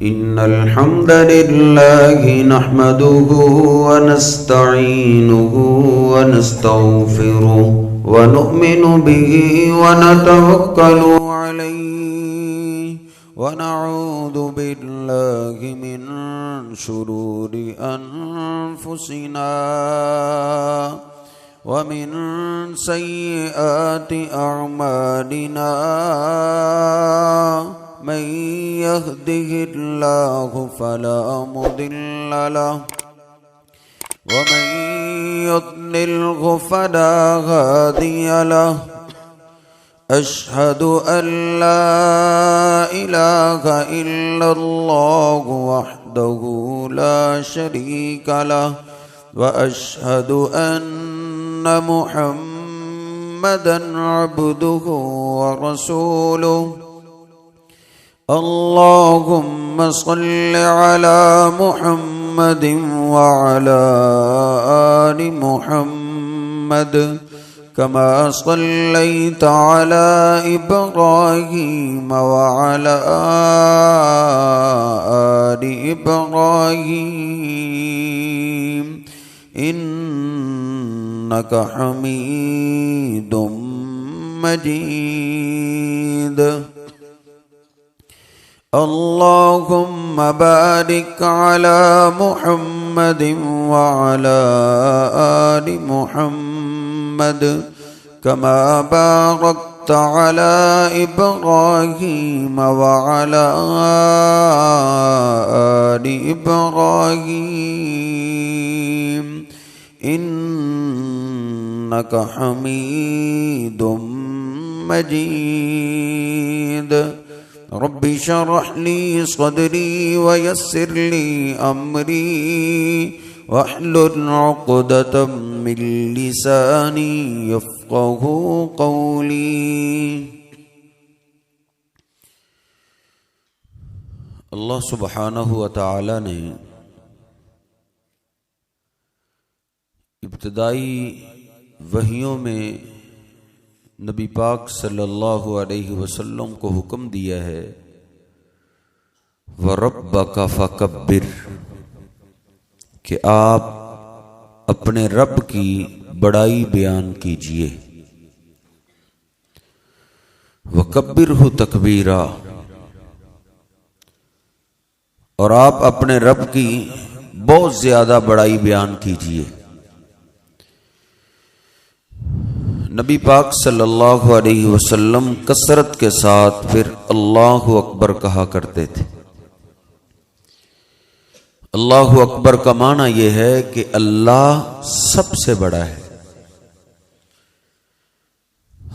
इन्नल हम्दलिल्लाहि नहमदुहु व नस्तईनुहु व नस्तगफिरुहु व नु'मिनु बिही व नतवक्कलु अलैहि व नऊदु बिल्लाहि मिन शुरूरि अनफुसिना व मिन सय्यिआति अअमालिना मन यहदिहिल्लाहु फला मुदिल्ल लहु व मन युद्लिल्हु फला हादिय लहु अशहदु अन ला इलाहा इल्लल्लाहु वहदहु ला शरीक लहु व अशहदु अन्न मुहम्मदन अब्दुहु व रसूलुहु अल्लाहुम्मा सल्लि अला मुहम्मदिन व अला आलि मुहम्मद कमा सल्लैता अला इब्राहीम व अला आलि इब्राहीम इन्नका हमीदुम मजीद। अल्लाहुम्मा बारिक अला मुहम्मदिन व अला आलि मुहम्मद कमा बारकता अला इब्राहीम व अला आलि इब्राहीम इन्नका हमीदुम मजीद। रब्बि शरह ली सदरी व यस्सिर ली अमरी वहलुल उक़दतम मिन लिसानी यफ़क़हू क़ौली। अल्लाह सुब्हानहु व तआला ने इब्तिदाई वहियों में नबी पाक सल्लल्लाहु अलैहि वसल्लम को हुक्म दिया है व रब्बका फकब्बिर, कि आप अपने रब की बड़ाई बयान कीजिए। व कब्बिरहु तकबीरा, और आप अपने रब की बहुत ज्यादा बड़ाई बयान कीजिए। नबी पाक सल्लल्लाहु अलैहि वसल्लम कसरत के साथ फिर अल्लाहु अकबर कहा करते थे। अल्लाहु अकबर का माना यह है कि अल्लाह सबसे बड़ा है।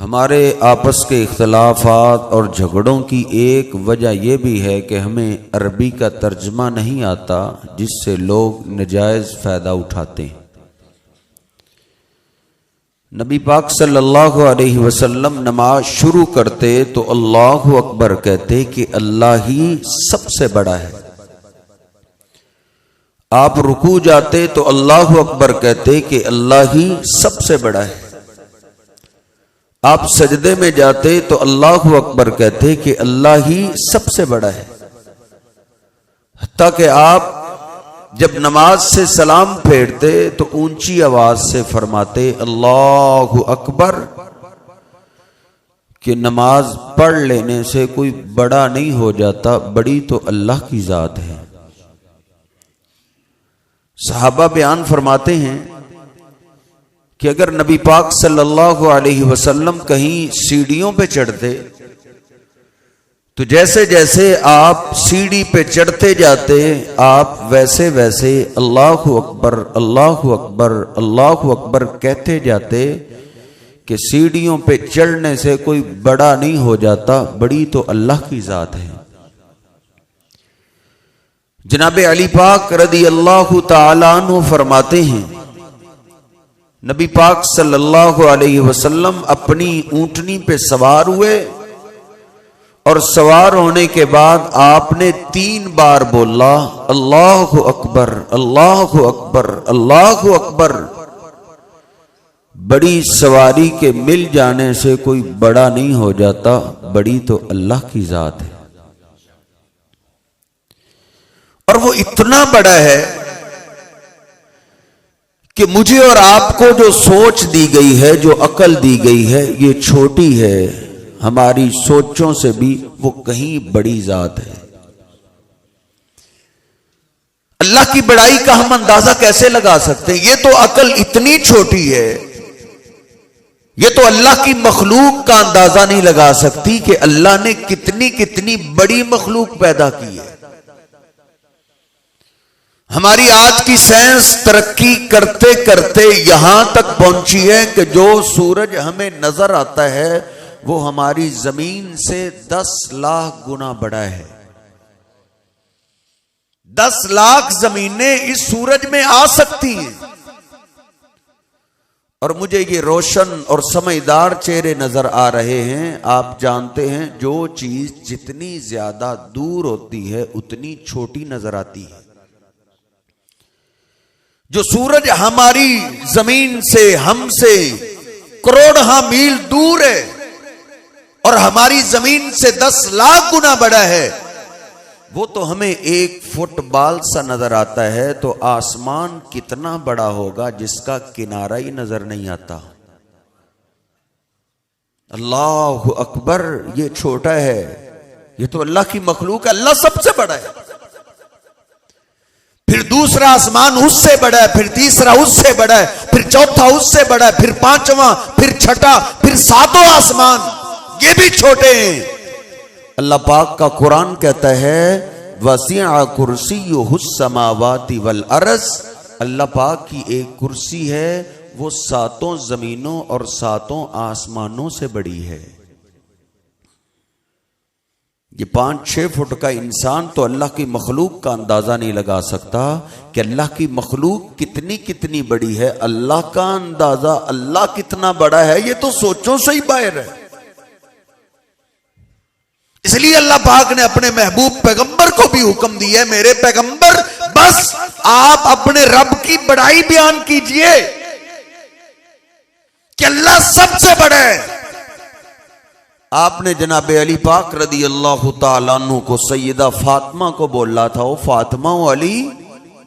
हमारे आपस के इख्तलाफात और झगड़ों की एक वजह यह भी है कि हमें अरबी का तर्जमा नहीं आता, जिससे लोग नाजायज फायदा उठाते हैं। नबी पाक सल्लल्लाहु अलैहि वसल्लम नमाज शुरू करते तो अल्लाहु अकबर कहते कि अल्लाह ही सबसे बड़ा है। आप रुकू जाते तो अल्लाहु अकबर कहते कि अल्लाह ही सबसे बड़ा है। आप सजदे में जाते तो अल्लाहु अकबर कहते कि अल्लाह ही सबसे बड़ा है। हत्ता कि आप जब नमाज से सलाम फेरते तो ऊंची आवाज से फरमाते अल्लाहु अकबर, कि नमाज पढ़ लेने से कोई बड़ा नहीं हो जाता, बड़ी तो अल्लाह की जात है। सहाबा बयान फरमाते हैं कि अगर नबी पाक सल्लल्लाहु अलैहि वसल्लम कहीं सीढ़ियों पे चढ़ते तो जैसे जैसे आप सीढ़ी पे चढ़ते जाते आप वैसे वैसे अल्लाहु अकबर अल्लाहु अकबर अल्लाहु अकबर कहते जाते कि सीढ़ियों पे चढ़ने से कोई बड़ा नहीं हो जाता, बड़ी तो अल्लाह की जात है। जनाबे अली पाक रदी अल्लाहु ताला अन्हु फरमाते हैं नबी पाक सल्लल्लाहु अलैहि वसल्लम अपनी ऊंटनी पे सवार हुए और सवार होने के बाद आपने 3 बार बोला अल्लाहु अकबर अल्लाहु अकबर अल्लाहु अकबर। बड़ी सवारी के मिल जाने से कोई बड़ा नहीं हो जाता, बड़ी तो अल्लाह की जात है। और वो इतना बड़ा है कि मुझे और आपको जो सोच दी गई है, जो अकल दी गई है, ये छोटी है, हमारी सोचों से भी वो कहीं बड़ी जात है। अल्लाह की बड़ाई का हम अंदाजा कैसे लगा सकते हैं? ये तो अकल इतनी छोटी है, ये तो अल्लाह की मखलूक का अंदाजा नहीं लगा सकती कि अल्लाह ने कितनी कितनी बड़ी मखलूक पैदा की है। हमारी आज की साइंस तरक्की करते करते यहां तक पहुंची है कि जो सूरज हमें नजर आता है वो हमारी जमीन से 10 लाख गुना बड़ा है। 10 लाख जमीनें इस सूरज में आ सकती हैं और मुझे ये रोशन और समझदार चेहरे नजर आ रहे हैं। आप जानते हैं जो चीज जितनी ज्यादा दूर होती है उतनी छोटी नजर आती है। जो सूरज हमारी जमीन से, हमसे करोड़ों मील दूर है और हमारी जमीन से 10 लाख गुना बड़ा है, वो तो हमें 1 फुटबॉल सा नजर आता है, तो आसमान कितना बड़ा होगा जिसका किनारा ही नजर नहीं आता। अल्लाह अकबर, ये छोटा है, ये तो अल्लाह की मखलूक है, अल्लाह सबसे बड़ा है। फिर दूसरा आसमान उससे बड़ा है, फिर तीसरा उससे बड़ा है, फिर चौथा उससे बड़ा है, फिर पांचवा, फिर छठा, फिर 7वां आसमान, ये भी छोटे हैं। अल्लाह पाक का कुरान कहता है वसिअ कुर्सियुहुस समावाति वल अर्ज़, अल्लाह पाक की एक कुर्सी है, वो 7 जमीनों और 7 आसमानों से बड़ी है। ये 5-6 फुट का इंसान तो अल्लाह की मखलूक का अंदाजा नहीं लगा सकता कि अल्लाह की मखलूक कितनी कितनी बड़ी है। अल्लाह का अंदाजा अल्लाह कितना बड़ा है ये तो सोचों से ही बाहर है। इसलिए अल्लाह पाक ने अपने महबूब पैगंबर को भी हुक्म दिया है, मेरे पैगंबर बस आप अपने रब की बड़ाई बयान कीजिए कि अल्लाह सबसे बड़ा है। आपने जनाब अली पाक रदी अल्लाह तआला अन्हु को सैयदा फातिमा को बोला था, ओ फातिमा ओ अली,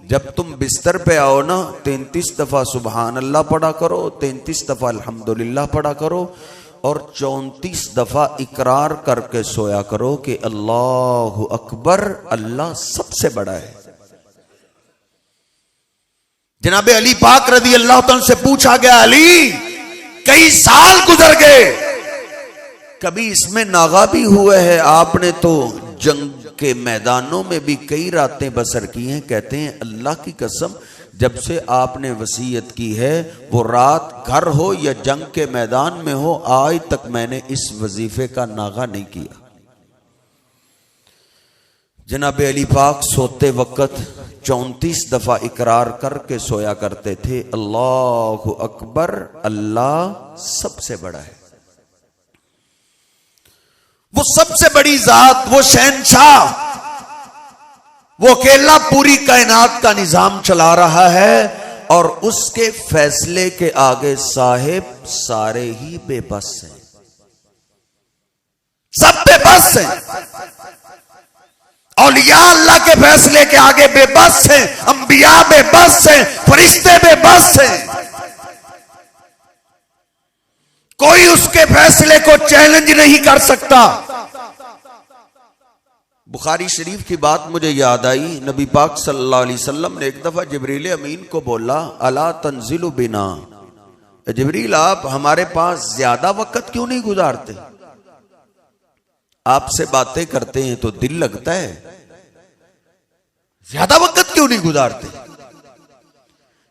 जब तुम बिस्तर पे आओ ना 33 दफा सुबहान अल्लाह पढ़ा करो, 33 दफा अल्हम्दुलिल्लाह पढ़ा करो और 34 दफा इकरार करके सोया करो कि अल्लाहु अकबर, अल्लाह सबसे बड़ा है। जनाब अली पाक रदी अल्लाह तआला से पूछा गया, अली कई साल गुजर गए, कभी इसमें नागा भी हुआ है? आपने तो जंग के मैदानों में भी कई रातें बसर की हैं। कहते हैं अल्लाह की कसम, जब से आपने वसीयत की है वो रात घर हो या जंग के मैदान में हो, आज तक मैंने इस वजीफे का नागा नहीं किया। जनाब अली पाक सोते वक्त 34 दफा इकरार करके सोया करते थे, अल्लाहु अकबर, अल्लाह सबसे बड़ा है। वो सबसे बड़ी जात, वो शहनशाह, वो अकेला पूरी कायनात का निजाम चला रहा है और उसके फैसले के आगे साहिब सारे ही बेबस हैं, सब बेबस हैं। औलिया अल्लाह के फैसले के आगे बेबस हैं, अंबिया बेबस हैं, फरिश्ते बेबस हैं। कोई उसके फैसले को चैलेंज नहीं कर सकता। बुखारी शरीफ की बात मुझे याद आई, नबी पाक सल्लल्लाहु अलैहि वसल्लम ने एक दफा जिब्रील अमीन को बोला, अला तंजिलु बिना, जिब्रील आप हमारे पास ज्यादा वक्त क्यों नहीं गुजारते? आपसे बातें करते हैं तो दिल लगता है, ज्यादा वक्त क्यों नहीं गुजारते?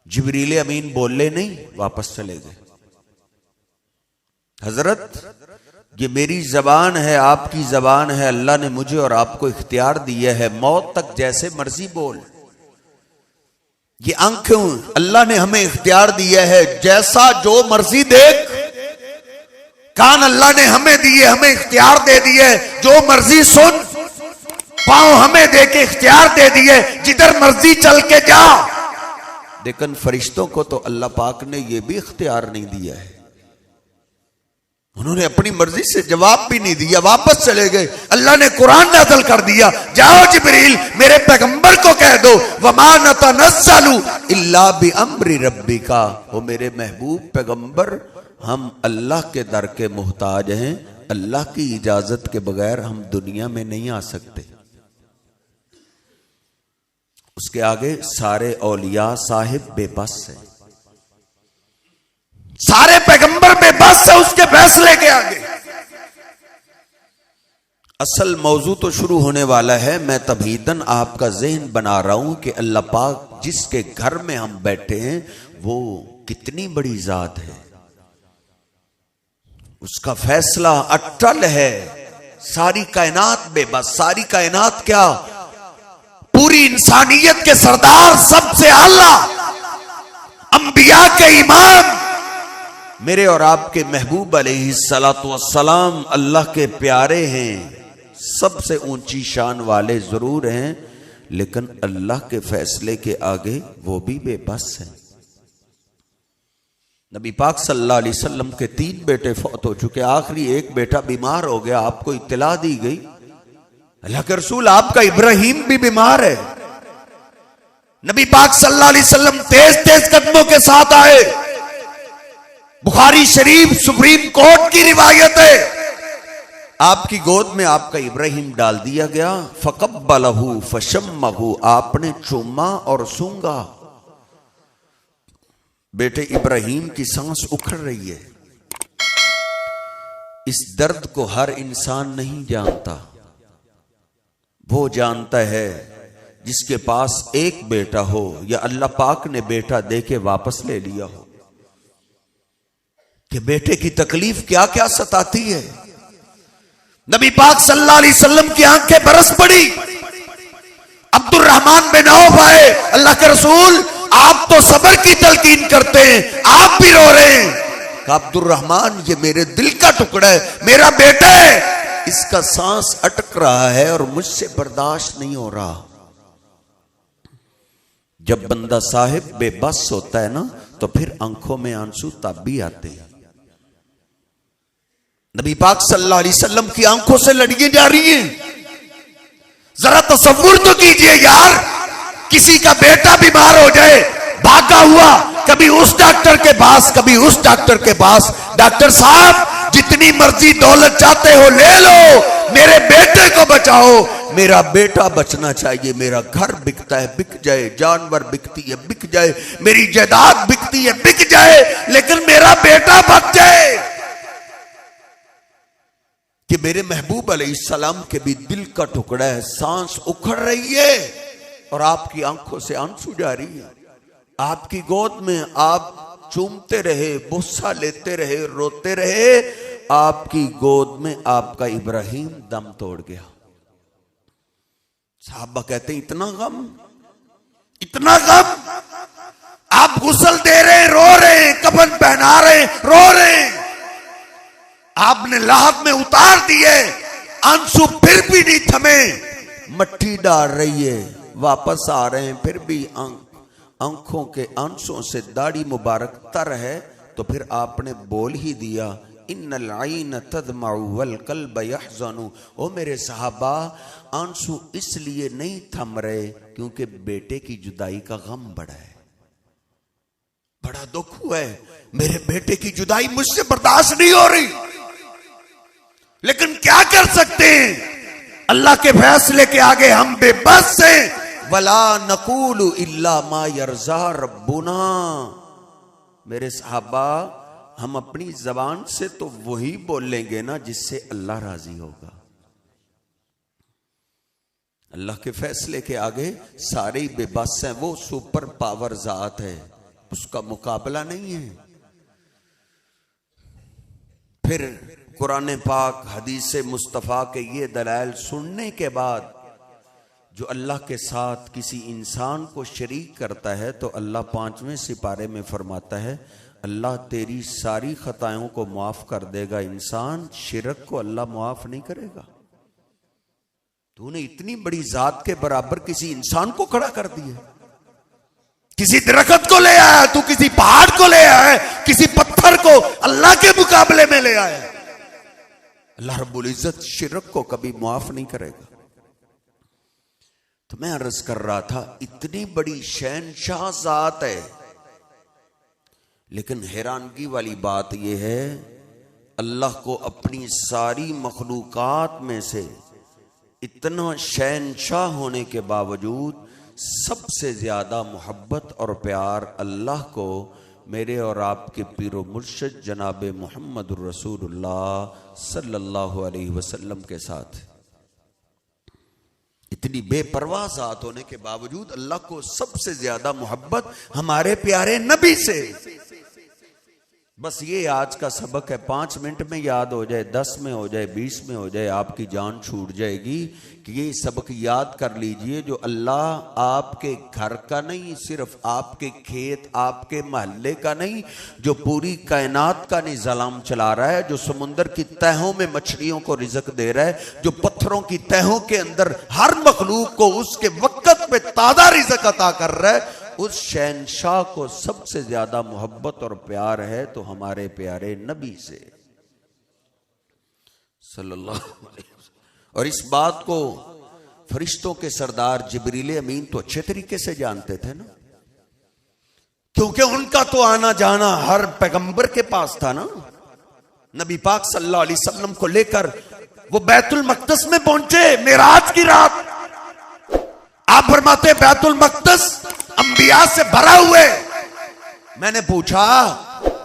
जिब्रील अमीन बोले नहीं, वापस चले गए। हजरत, ये मेरी जबान है, आपकी जबान है, अल्लाह ने मुझे और आपको इख्तियार दिया है, मौत तक जैसे मर्जी बोल। ये आंखें अल्लाह ने हमें इख्तियार दिया है, जैसा जो मर्जी देख। कान अल्लाह ने हमें दिए, हमें इख्तियार दे दिए, जो मर्जी सुन। पांव हमें दे के इख्तियार दे दिए, जिधर मर्जी चल के जा। लेकिन फरिश्तों को तो अल्लाह पाक ने यह भी इख्तियार नहीं दिया है, उन्होंने अपनी मर्जी से जवाब भी नहीं दिया, वापस चले गए। अल्लाह ने कुरान नाज़िल कर दिया, जाओ जिब्रील मेरे पैगंबर को कह दो, वमा नतनज़्ज़लु इल्ला बिअम्रि रब्बिका। वो मेरे महबूब पैगंबर, हम अल्लाह के दर के मोहताज हैं, अल्लाह की इजाजत के बगैर हम दुनिया में नहीं आ सकते। उसके आगे सारे औलिया साहिब बेबस है, सारे पैगंबर बेबस है उसके फैसले के आगे। असल मौजू तो शुरू होने वाला है, मैं तबहीदन आपका ज़हन बना रहा हूं कि अल्लाह पाक जिसके घर में हम बैठे हैं वो कितनी बड़ी जात है, उसका फैसला अटल है। सारी कायनात बेबस, सारी कायनात क्या, पूरी इंसानियत के सरदार, सबसे आला, अंबिया के इमाम, मेरे और आपके महबूब अलैहिस्सलातु वस्सलाम अल्लाह के प्यारे हैं, सबसे ऊंची शान वाले जरूर हैं, लेकिन अल्लाह के फैसले के आगे वो भी बेबस हैं। नबी पाक सल्लल्लाहु अलैहि वसल्लम के 3 बेटे फौत हो चुके, आखिरी एक बेटा बीमार हो गया, आपको इत्तला दी गई, अल्लाह के रसूल आपका इब्राहिम भी बीमार है। नबी पाक सल्लल्लाहु अलैहि वसल्लम तेज तेज कदमों के साथ आए, बुखारी शरीफ सुप्रीम कोर्ट की रिवायत है, आपकी गोद में आपका इब्राहिम डाल दिया गया, फकब्बलहु फशम्महु, आपने चूमा और सूंगा। बेटे इब्राहिम की सांस उखड़ रही है, इस दर्द को हर इंसान नहीं जानता, वो जानता है जिसके पास एक बेटा हो या अल्लाह पाक ने बेटा दे के वापस ले लिया हो, कि बेटे की तकलीफ क्या क्या सताती है। नबी पाक सल्लल्लाहु अलैहि वसल्लम की आंखें बरस पड़ी, अब्दुर्रहमान बिन औफ आए, अल्लाह के रसूल आप तो सब्र की तलकीन करते हैं, आप भी रो रहे हैं। अब्दुर्रहमान ये मेरे दिल का टुकड़ा है, मेरा बेटा है, इसका सांस अटक रहा है और मुझसे बर्दाश्त नहीं हो रहा। जब बंदा साहिब बेबस होता है ना, तो फिर आंखों में आंसू तब भी आते हैं। नबी पाक सल्लल्लाहु अलैहि वसल्लम की आंखों से लड़ियां जा रही हैं। जरा तसव्वुर तो कीजिए यार, किसी का बेटा बीमार हो जाए, भागा हुआ कभी उस डॉक्टर के पास, कभी उस डॉक्टर के पास, डॉक्टर साहब जितनी मर्जी दौलत चाहते हो ले लो, मेरे बेटे को बचाओ, मेरा बेटा बचना चाहिए, मेरा घर बिकता है बिक जाए, जानवर बिकती है बिक जाए, मेरी जायदाद बिकती है बिक जाए, लेकिन मेरा बेटा बच जाए। कि मेरे महबूब अलैहिस्सलाम के भी दिल का टुकड़ा है, सांस उखड़ रही है और आपकी आंखों से आंसू जा रही है। आपकी गोद में आप चूमते रहे, बुस्सा लेते रहे, रोते रहे, आपकी गोद में आपका इब्राहिम दम तोड़ गया। साहबा कहते हैं इतना गम, इतना गम, आप गुस्ल दे रहे, रो रहे, कफन पहना रहे, रो रहे, आपने लाहक में उतार दिए, आंसू फिर भी नहीं थमे, मट्टी डाल रही है, वापस आ रहे हैं, फिर भी आंखों के आंसुओं से दाढ़ी मुबारक तर है, तो फिर आपने बोल ही दिया, इन्नल आइन तदमउ वल कल्ब यहज़नु। ओ मेरे सहाबा, आंसू इसलिए नहीं थम रहे क्योंकि बेटे की जुदाई का गम बड़ा है, बड़ा दुख हुआ है, मेरे बेटे की जुदाई मुझसे बर्दाश्त नहीं हो रही, लेकिन क्या कर सकते हैं, अल्लाह के फैसले के आगे हम बेबस हैं। वला नकूलु इल्ला मा यरज़ा रब्बुना। मेरे सहाबा, हम अपनी जबान से तो वही बोलेंगे ना जिससे अल्लाह राजी होगा। अल्लाह के फैसले के आगे सारे ही बेबस हैं, वो सुपर पावर जात है, उसका मुकाबला नहीं है। फिर कुरान पाक, हदीस मुस्तफ़ा के ये दलाइल सुनने के बाद जो अल्लाह के साथ किसी इंसान को शरीक करता है, तो अल्लाह 5वें सिपारे में फरमाता है, अल्लाह तेरी सारी खताओं को माफ कर देगा, इंसान शिरक को अल्लाह माफ नहीं करेगा। तूने इतनी बड़ी जात के बराबर किसी इंसान को खड़ा कर दिया, किसी दरख्त को ले आया, तू किसी पहाड़ को ले आया, किसी पत्थर को अल्लाह के मुकाबले में ले आया। अल्लाह रब्बुल इज्जत शिरक को कभी माफ नहीं करेगा। तो मैं अर्ज कर रहा था, इतनी बड़ी शहनशाह जात है, लेकिन हैरानगी वाली बात यह है, अल्लाह को अपनी सारी मखलूकात में से इतना शहनशाह होने के बावजूद सबसे ज्यादा मोहब्बत और प्यार अल्लाह को मेरे और आपके पीरो मुर्शिद जनाब मुहम्मद रसूलुल्लाह सल्लल्लाहु अलैहि वसल्लम के साथ। इतनी बेपरवाह जात होने के बावजूद अल्लाह को सबसे ज्यादा मोहब्बत हमारे प्यारे नबी से। बस ये आज का सबक है, 5 मिनट में याद हो जाए, 10 में हो जाए, 20 में हो जाए, आपकी जान छूट जाएगी कि ये सबक याद कर लीजिए। जो अल्लाह आपके घर का नहीं, सिर्फ आपके खेत आपके महल्ले का नहीं, जो पूरी कायनात का निज़ाम चला रहा है, जो समुंदर की तहों में मछलियों को रिज़्क दे रहा है, जो पत्थरों की तहों के अंदर हर मखलूक को उसके वक्त पे ताज़ा रिज़्क अता कर रहा है, उस शहनशाह को सबसे ज्यादा मोहब्बत और प्यार है तो हमारे प्यारे नबी से सल्लल्लाहु अलैहि वसल्लम। और इस बात को फरिश्तों के सरदार जिब्रील अमीन तो अच्छे तरीके से जानते थे ना, क्योंकि उनका तो आना जाना हर पैगंबर के पास था ना। नबी पाक सल्लल्लाहु अलैहि वसल्लम को लेकर वो बैतुल मक़दस में पहुंचे मेराज की रात। आप फरमाते बैतुल मक़दस अंबिया से भरा हुए। मैंने पूछा,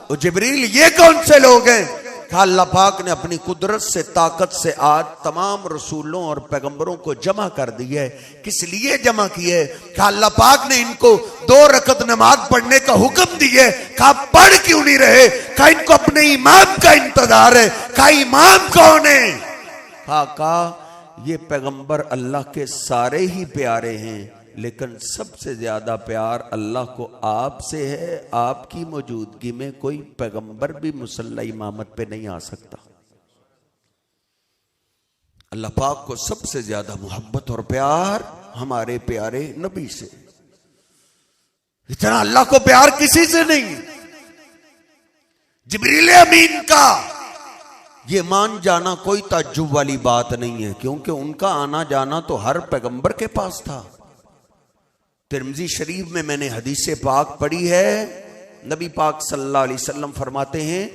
ओ जिब्रील ये कौन से लोग हैं? कहा अल्लाह पाक ने अपनी कुदरत से ताकत से आज तमाम रसूलों और पैगंबरों को जमा कर दिया है। किस लिए जमा किए? कहा अल्लाह पाक ने इनको 2 रकत नमाज पढ़ने का हुक्म दिया। कहा पढ़ क्यों नहीं रहे? कहा इनको अपने इमाम का इंतजार है। कहा इमाम कौन है? कहा ये पैगंबर अल्लाह के सारे ही प्यारे हैं, लेकिन सबसे ज्यादा प्यार अल्लाह को आपसे है। आपकी मौजूदगी में कोई पैगंबर भी मुसल्ला इमामत पे नहीं आ सकता। अल्लाह पाक को सबसे ज्यादा मोहब्बत और प्यार हमारे प्यारे नबी से। इतना अल्लाह को प्यार किसी से नहीं। जिब्रील अमीन का ये मान जाना कोई ताज्जुब वाली बात नहीं है, क्योंकि उनका आना जाना तो हर पैगंबर के पास था। तिरमिज़ी शरीफ में मैंने हदीस पाक पढ़ी है, नबी पाक सल्लल्लाहु अलैहि वसल्लम फरमाते हैं,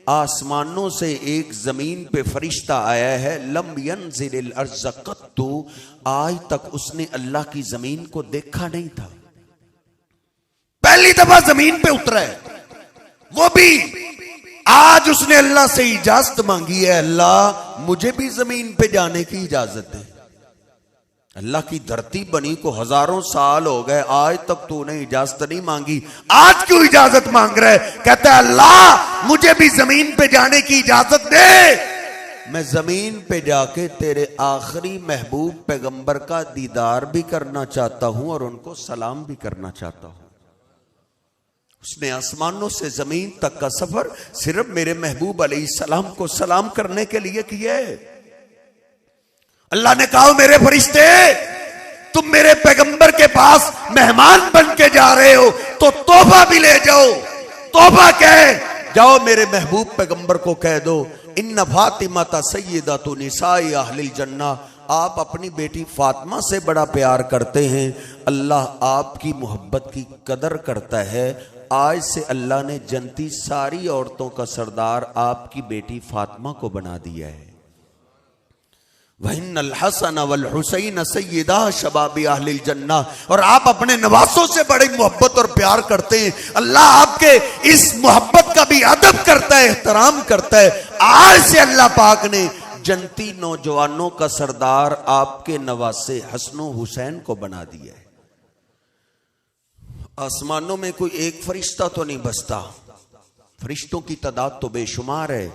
आसमानों से एक जमीन पे फरिश्ता आया है, लम यंज़िल अर्ज़ क़त्तु, आज तक उसने अल्लाह की जमीन को देखा नहीं था। पहली दफा जमीन पे उतरा है, वो भी आज उसने अल्लाह से इजाजत मांगी है, अल्लाह मुझे भी जमीन पे जाने की इजाजत है। अल्लाह की धरती बनी को हजारों साल हो गए, आज तक तूने इजाजत नहीं मांगी, आज क्यों इजाजत मांग रहा है? कहता है अल्लाह मुझे भी जमीन पे जाने की इजाजत दे, मैं जमीन पे जाके तेरे आखिरी महबूब पैगंबर का दीदार भी करना चाहता हूं और उनको सलाम भी करना चाहता हूं। उसने आसमानों से जमीन तक का सफर सिर्फ मेरे महबूब अलैहिस्सलाम को सलाम करने के लिए किया है। अल्लाह ने कहा मेरे फरिश्ते, तुम मेरे पैगंबर के पास मेहमान बन के जा रहे हो तो तोहफा भी ले जाओ। तोहफा कह जाओ, मेरे महबूब पैगंबर को कह दो, इन्ना फातिमा सय्यदतु निसाई अहलिल जन्ना, आप अपनी बेटी फातिमा से बड़ा प्यार करते हैं, अल्लाह आपकी मोहब्बत की कदर करता है। आज से अल्लाह ने जन्नती सारी औरतों का सरदार आपकी बेटी फातिमा को बना दिया है। वहिन्नल हसन वल हुसैन सय्यदा शबाबी अहलिल जन्ना, और आप अपने नवासों से बड़ी मोहब्बत और प्यार करते हैं। अल्लाह आपके इस मोहब्बत का भी अदब करता है, एहतराम करता है। आज से अल्लाह पाक ने जन्नती नौजवानों का सरदार आपके नवासे हसन हुसैन को बना दिया है। आसमानों में कोई एक फरिश्ता तो नहीं बसता, फरिश्तों की तादाद तो बेशुमार है।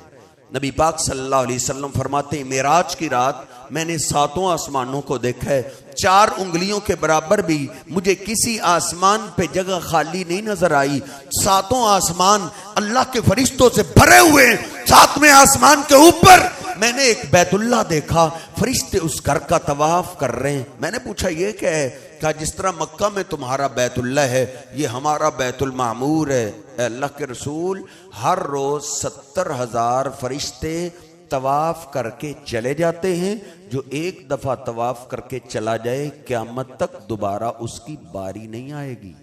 नबी पाक सल्लल्लाहु अलैहि वसल्लम फरमाते हैं, मेराज की रात मैंने 7 आसमानों को देखा है, 4 उंगलियों के बराबर भी मुझे किसी आसमान पे जगह खाली नहीं नजर आई। 7 आसमान अल्लाह के फरिश्तों से भरे हुए हैं। 7वें आसमान के ऊपर मैंने एक बैतुल्लाह देखा, फरिश्ते उस घर का तवाफ कर रहे हैं। मैंने पूछा ये क्या है? कहा जिस तरह मक्का में तुम्हारा बैतुल्लाह है, ये हमारा बैतुल मामूर है। अल्लाह के रसूल, हर रोज 70,000 फरिश्ते तवाफ करके चले जाते हैं। जो एक दफा तवाफ करके चला जाए क़यामत तक दोबारा उसकी बारी नहीं आएगी।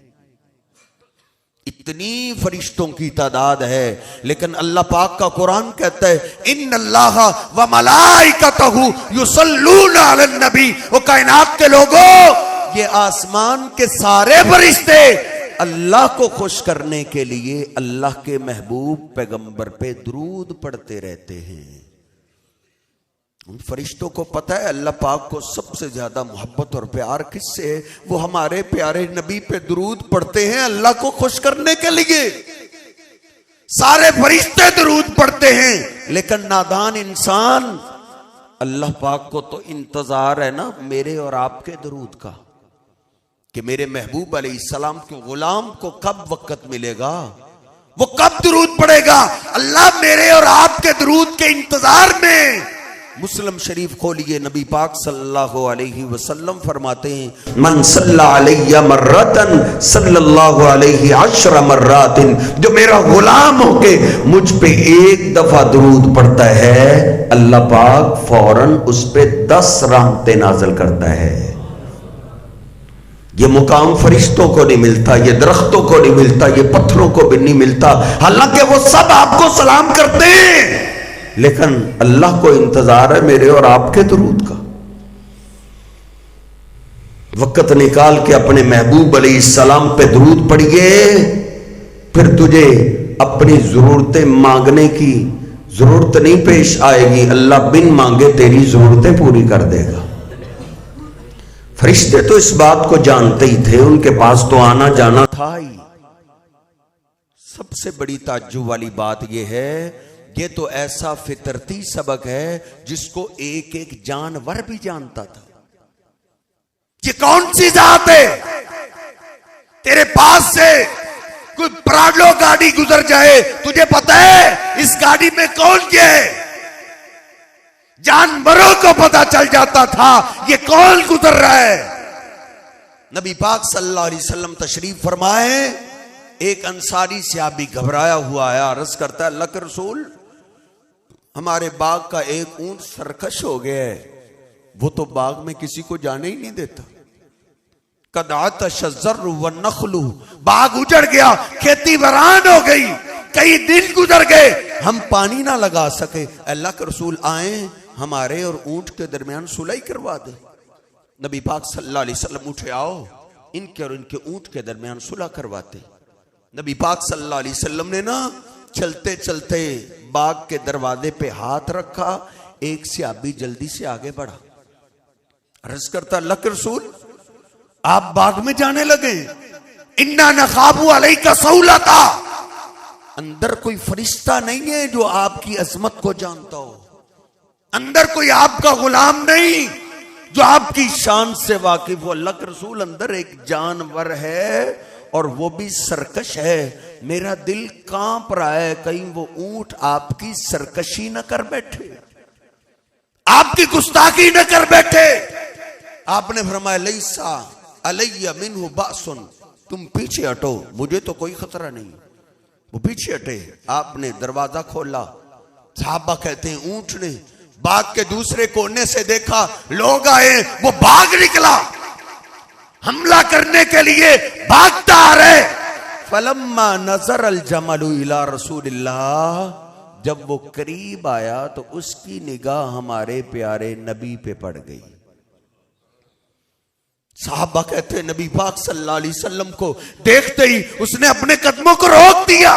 इतनी फरिश्तों की तादाद है, लेकिन अल्लाह पाक का कुरान कहता है इन्नल्लाह व मलाइकतहु युसल्लूना अलन नबी। वो कायनात के लोगों, ये आसमान के सारे फरिश्ते अल्लाह को खुश करने के लिए अल्लाह के महबूब पैगंबर पे दुरूद पढ़ते रहते हैं। उन फरिश्तों को पता है अल्लाह पाक को सबसे ज्यादा मोहब्बत और प्यार किससे है। वो हमारे प्यारे नबी पे दुरूद पढ़ते हैं अल्लाह को खुश करने के लिए। सारे फरिश्ते दुरूद पढ़ते हैं, लेकिन नादान इंसान, अल्लाह पाक को तो इंतजार है ना मेरे और आपके दुरूद का, कि मेरे महबूब अलैहिस्सलाम के गुलाम को कब वक्त मिलेगा, वो कब दुरूद पड़ेगा। अल्लाह मेरे और आपके दुरूद के इंतजार में। मुस्लिम शरीफ खोलिए, नबी पाक सल्लल्लाहु अलैहि वसल्लम फरमाते हैं मन सल्ला अलैया मर्रतन सल्लल्लाहु अलैहि अशर मर्रातिन। जो मेरा गुलाम होके मुझ पे एक दफा दुरूद पढ़ता है, अल्लाह पाक फौरन उस पे 10 रहमतें नाज़िल करता है। ये मुकाम फरिश्तों को नहीं मिलता, ये दरख्तों को नहीं मिलता, ये पत्थरों को भी नहीं मिलता। हालांकि वो सब आपको सलाम करते हैं, लेकिन अल्लाह को इंतजार है मेरे और आपके दुरूद का। वक्त निकाल के अपने महबूब अलैहिस्सलाम पे दुरूद पढ़िए, फिर तुझे अपनी जरूरतें मांगने की जरूरत नहीं पेश आएगी। अल्लाह बिन मांगे तेरी जरूरतें पूरी कर देगा। फरिश्ते तो इस बात को जानते ही थे, उनके पास तो आना जाना था ही। सबसे बड़ी ताज्जुब वाली बात यह है, ये तो ऐसा फितरती सबक है जिसको एक एक जानवर भी जानता था। ये कौन सी जात है, तेरे पास से कोई प्राडो गाड़ी गुजर जाए, तुझे पता है इस गाड़ी में कौन है। जानवरों को पता चल जाता था ये कौन गुजर रहा है। नबी पाक सल्लल्लाहु अलैहि वसल्लम तशरीफ फरमाए, एक अंसारी सहाबी घबराया हुआ आया, अर्ज करता है अल्लाह के रसूल, हमारे बाग का एक ऊंट सरकश हो गया है, वो तो बाग में किसी को जाने ही नहीं देता। कदात शज़्ज़र व नखलु, बाग उजड़ गया, खेती वीरान हो गई, कई दिन गुजर गए, हम पानी ना लगा सके। अल्लाह के रसूल आए, हमारे और ऊंट के दरमियान सुलह करवा दे। नबी पाक सल्लल्लाहु अलैहि वसल्लम उठे, आओ इनके और इनके ऊंट के दरमियान सुलह करवाते। नबी पाक सल्लल्लाहु अलैहि वसल्लम ने ना चलते चलते बाग के दरवाजे पे हाथ रखा, एक सहाबी जल्दी से आगे बढ़ा, अर्ज करता अल्लाह के रसूल आप बाग में जाने लगे, इन्ना नखाबू अलैका सौलता, अंदर कोई फरिश्ता नहीं है जो आपकी अजमत को जानता हो, अंदर कोई आपका गुलाम नहीं जो आपकी शान से वाकिफ हो। अल्लाह के रसूल अंदर एक जानवर है और वो भी सरकश है, मेरा दिल कांप रहा है कहीं वो ऊंट आपकी सरकशी न कर बैठे, आपकी गुस्ताखी न कर बैठे। आपने फरमाया लैसा अलैया मिन्हु बासुन, तुम पीछे हटो, मुझे तो कोई खतरा नहीं। वो पीछे हटे, आपने दरवाजा खोला, साहबा कहते हैं ऊंट ने बाग के दूसरे कोने से देखा, लोग आए, वो भाग निकला, हमला करने के लिए भागता आ रहे। फलम्मा नजर अल जमलु इला रसूलिल्लाह, जब वो करीब आया तो उसकी निगाह हमारे प्यारे नबी पे पड़ गई। साहबा कहते हैं नबी पाक सल्लल्लाहु अलैहि वसल्लम को देखते ही उसने अपने कदमों को रोक दिया।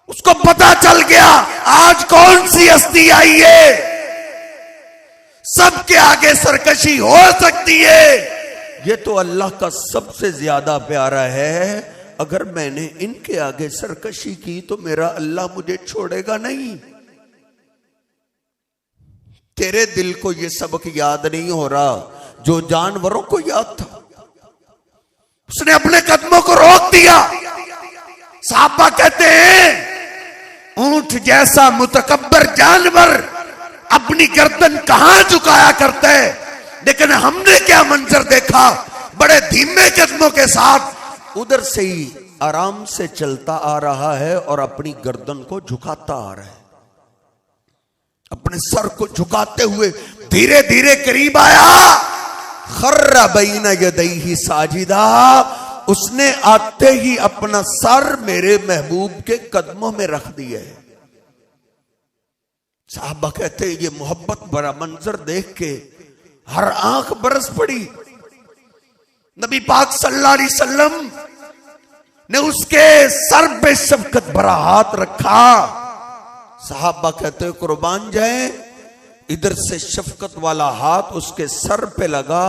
उसको पता चल गया आज कौन सी हस्ती आई है, सबके आगे सरकशी हो सकती है, ये तो अल्लाह का सबसे ज्यादा प्यारा है। अगर मैंने इनके आगे सरकशी की तो मेरा अल्लाह मुझे छोड़ेगा नहीं। तेरे दिल को यह सबक याद नहीं हो रहा जो जानवरों को याद था। उसने अपने कदमों को रोक दिया। साहबा कहते हैं ऊंट जैसा मुतकब्बर जानवर अपनी गर्दन कहां झुकाया करता है, लेकिन हमने क्या मंजर देखा, बड़े धीमे कदमों के साथ उधर से ही आराम से चलता आ रहा है और अपनी गर्दन को झुकाता आ रहा है। अपने सर को झुकाते हुए धीरे धीरे करीब आया। खर्रा बैना यदैहि साजिदा, उसने आते ही अपना सर मेरे महबूब के कदमों में रख दिया है। साहबा कहते ये मोहब्बत भरा मंजर देख के हर आंख बरस पड़ी। नबी पाक सल्लल्लाहु अलैहि वसल्लम ने उसके सर पे शफकत भरा हाथ रखा। साहबा कहते कुर्बान जाए, इधर से शफकत वाला हाथ उसके सर पे लगा।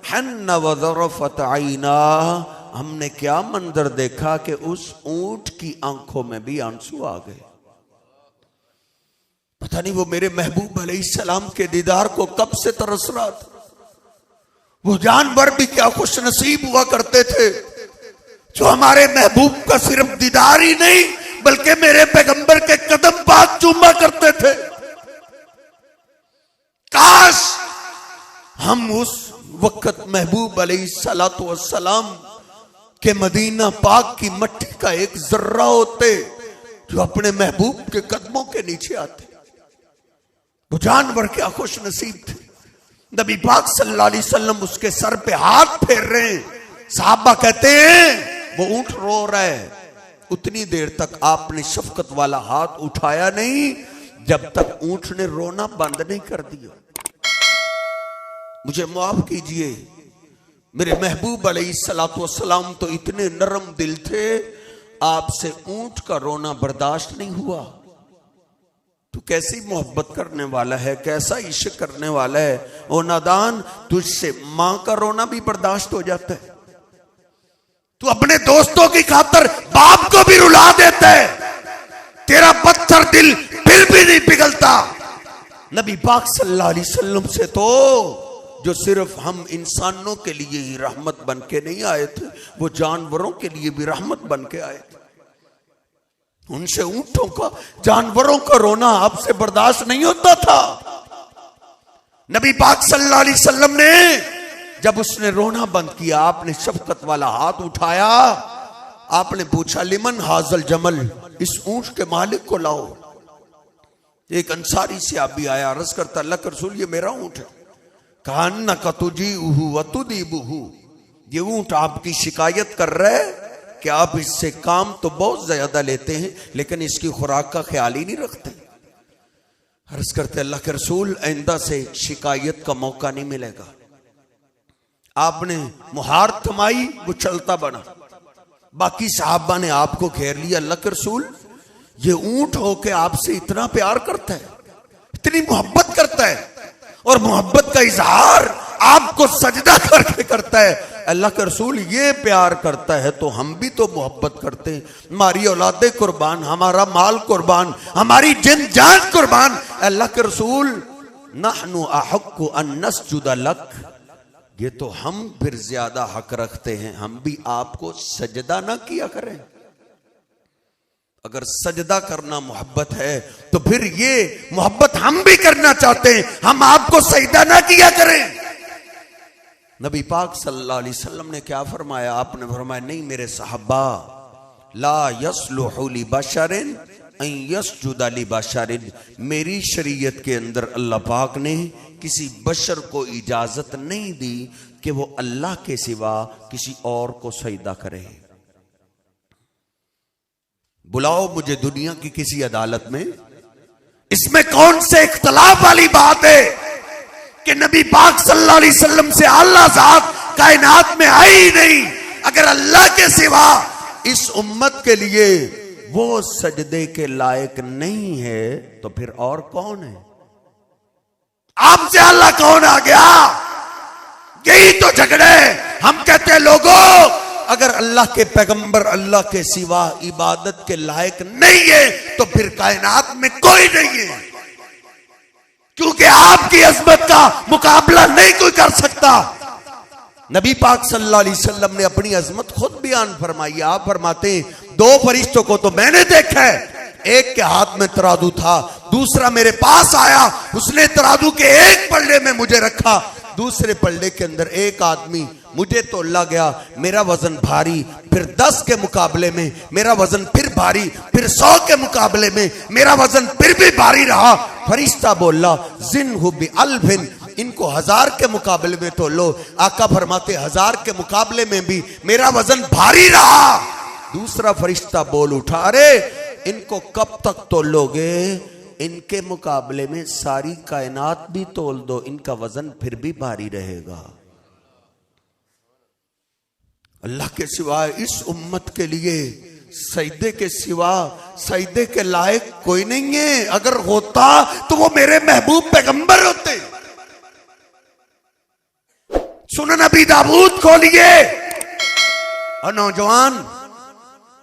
हन्ना व ज़रफ़त आइना, हमने क्या मंजर देखा कि उस ऊंट की आंखों में भी आंसू आ गए। पता नहीं वो मेरे महबूब अलैहिस्सलाम के दीदार को कब से तरस रहा था। वो जानवर भी क्या खुश नसीब हुआ करते थे जो हमारे महबूब का सिर्फ दीदार ही नहीं बल्कि मेरे पैगंबर के कदम पाक चूमा करते थे। काश हम उस वक्त महबूब अलैहिस्सलातु वस्सलाम के मदीना पाक की मट्टी का एक जर्रा होते जो अपने महबूब के कदमों के नीचे आते। वो जानवर क्या खुश नसीब थे। नबी पाक सल्लल्लाहु अलैहि वसल्लम उसके सर पे हाथ फेर रहे हैं। साहबा कहते हैं वो ऊंट रो रहा है। उतनी देर तक आपने शफकत वाला हाथ उठाया नहीं जब तक ऊंट ने रोना बंद नहीं कर दिया। मुझे माफ कीजिए, मेरे महबूब अलैहिस्सलातु वस्सलाम तो इतने नरम दिल थे, आपसे ऊंट का रोना बर्दाश्त नहीं हुआ। तू कैसी मोहब्बत करने वाला है, कैसा इश्क करने वाला है। ओ नादान, तुझसे मां का रोना भी बर्दाश्त हो जाता है। तू अपने दोस्तों की खातिर बाप को भी रुला देता है। तेरा पत्थर दिल फिर भी नहीं पिघलता। नबी पाक सल्लल्लाहु अलैहि वसल्लम से तो जो सिर्फ हम इंसानों के लिए ही रहमत बन के नहीं आए थे, वो जानवरों के लिए भी रहमत बन के आए थे। उनसे ऊंटों का, जानवरों का रोना आपसे बर्दाश्त नहीं होता था। नबी पाक सल्लल्लाहु अलैहि वसल्लम ने जब उसने रोना बंद किया, आपने शफकत वाला हाथ उठाया। आपने पूछा लिमन हाजल जमल, इस ऊंट के मालिक को लाओ। एक अंसारी से आप भी आया, अर्ज करता अल्लाह के रसूल ये मेरा ऊंट है। कहा न कतुजी उहु वतुदीबुहु, ये ऊंट आपकी शिकायत कर रहा है कि आप इससे काम तो बहुत ज्यादा लेते हैं लेकिन इसकी खुराक का ख्याल ही नहीं रखते। अर्ज करते अल्लाह के रसूल आइंदा से शिकायत का मौका नहीं मिलेगा। आपने मुहार थमाई, वो चलता बना। बाकी साहबा ने आपको घेर लिया। अल्लाह के रसूल ये ऊंट होके आपसे इतना प्यार करता है, इतनी मोहब्बत करता है और मोहब्बत का इजहार आपको सजदा करके करता है। अल्लाह के रसूल ये प्यार करता है तो हम भी तो मोहब्बत करते हैं। हमारी औलादे कुर्बान, हमारा माल कुर्बान, हमारी जिन जान कुर्बान। अल्लाह के रसूल नहनु अहक्कु अन नस्जुदा लक, ये तो हम फिर ज्यादा हक रखते हैं, हम भी आपको सजदा ना किया करें। अगर सजदा करना मोहब्बत है तो फिर ये मोहब्बत हम भी करना चाहते हैं, हम आपको सजदा ना किया करें। नबी पाक सल्लल्लाहु अलैहि वसल्लम ने क्या फरमाया? आपने फरमाया नहीं मेरे साहबा, ला यस्लुहु लि बशरिन अन यस्जुदा लि बशरिन, मेरी शरीयत के अंदर अल्लाह पाक ने किसी बशर को इजाजत नहीं दी कि वो अल्लाह के सिवा किसी और को सजदा करे। बुलाओ मुझे दुनिया की किसी अदालत में, इसमें कौन से इख्तलाफ वाली बात है कि नबी पाक सल्लल्लाहु अलैहि वसल्लम से अल्लाह ज़ात कायनात में आई ही नहीं। अगर अल्लाह के सिवा इस उम्मत के लिए वो सजदे के लायक नहीं है तो फिर और कौन है? आपसे अल्लाह कौन आ गया? यही तो झगड़े। हम कहते हैं लोगों, अगर अल्लाह के पैगंबर अल्लाह के सिवा इबादत के लायक नहीं है तो फिर कायनात में कोई नहीं है, क्योंकि आपकी अजमत का मुकाबला नहीं कोई कर सकता। नबी पाक सल्लल्लाहु अलैहि वसल्लम ने अपनी अजमत खुद बयान फरमाई। आप फरमाते हैं दो फरिश्तों को तो मैंने देखा है, एक के हाथ में तराजू था, दूसरा मेरे पास आया, उसने तराजू के एक पल्ले में मुझे रखा, दूसरे पल्ले के अंदर एक आदमी मुझे तोला गया, मेरा वजन भारी, फिर 10 के मुकाबले में मेरा वजन फिर भारी, फिर 100 के मुकाबले में मेरा वजन फिर भी भारी रहा। फरिश्ता बोला जिन्हु बिअल्फिन, इनको 1000 के मुकाबले में तोलो। आका फरमाते 1000 के मुकाबले में भी मेरा वजन भारी रहा। दूसरा फरिश्ता बोल उठा, अरे इनको कब तक तोलोगे, इनके मुकाबले में सारी कायनात भी तोल दो, इनका वजन फिर भी भारी रहेगा। अल्लाह के सिवा इस उम्मत के लिए सजदे के सिवा सजदे के लायक कोई नहीं है। अगर होता तो वो मेरे महबूब पैगंबर होते। सुनन नबी दाऊद खोलिए। और नौजवान,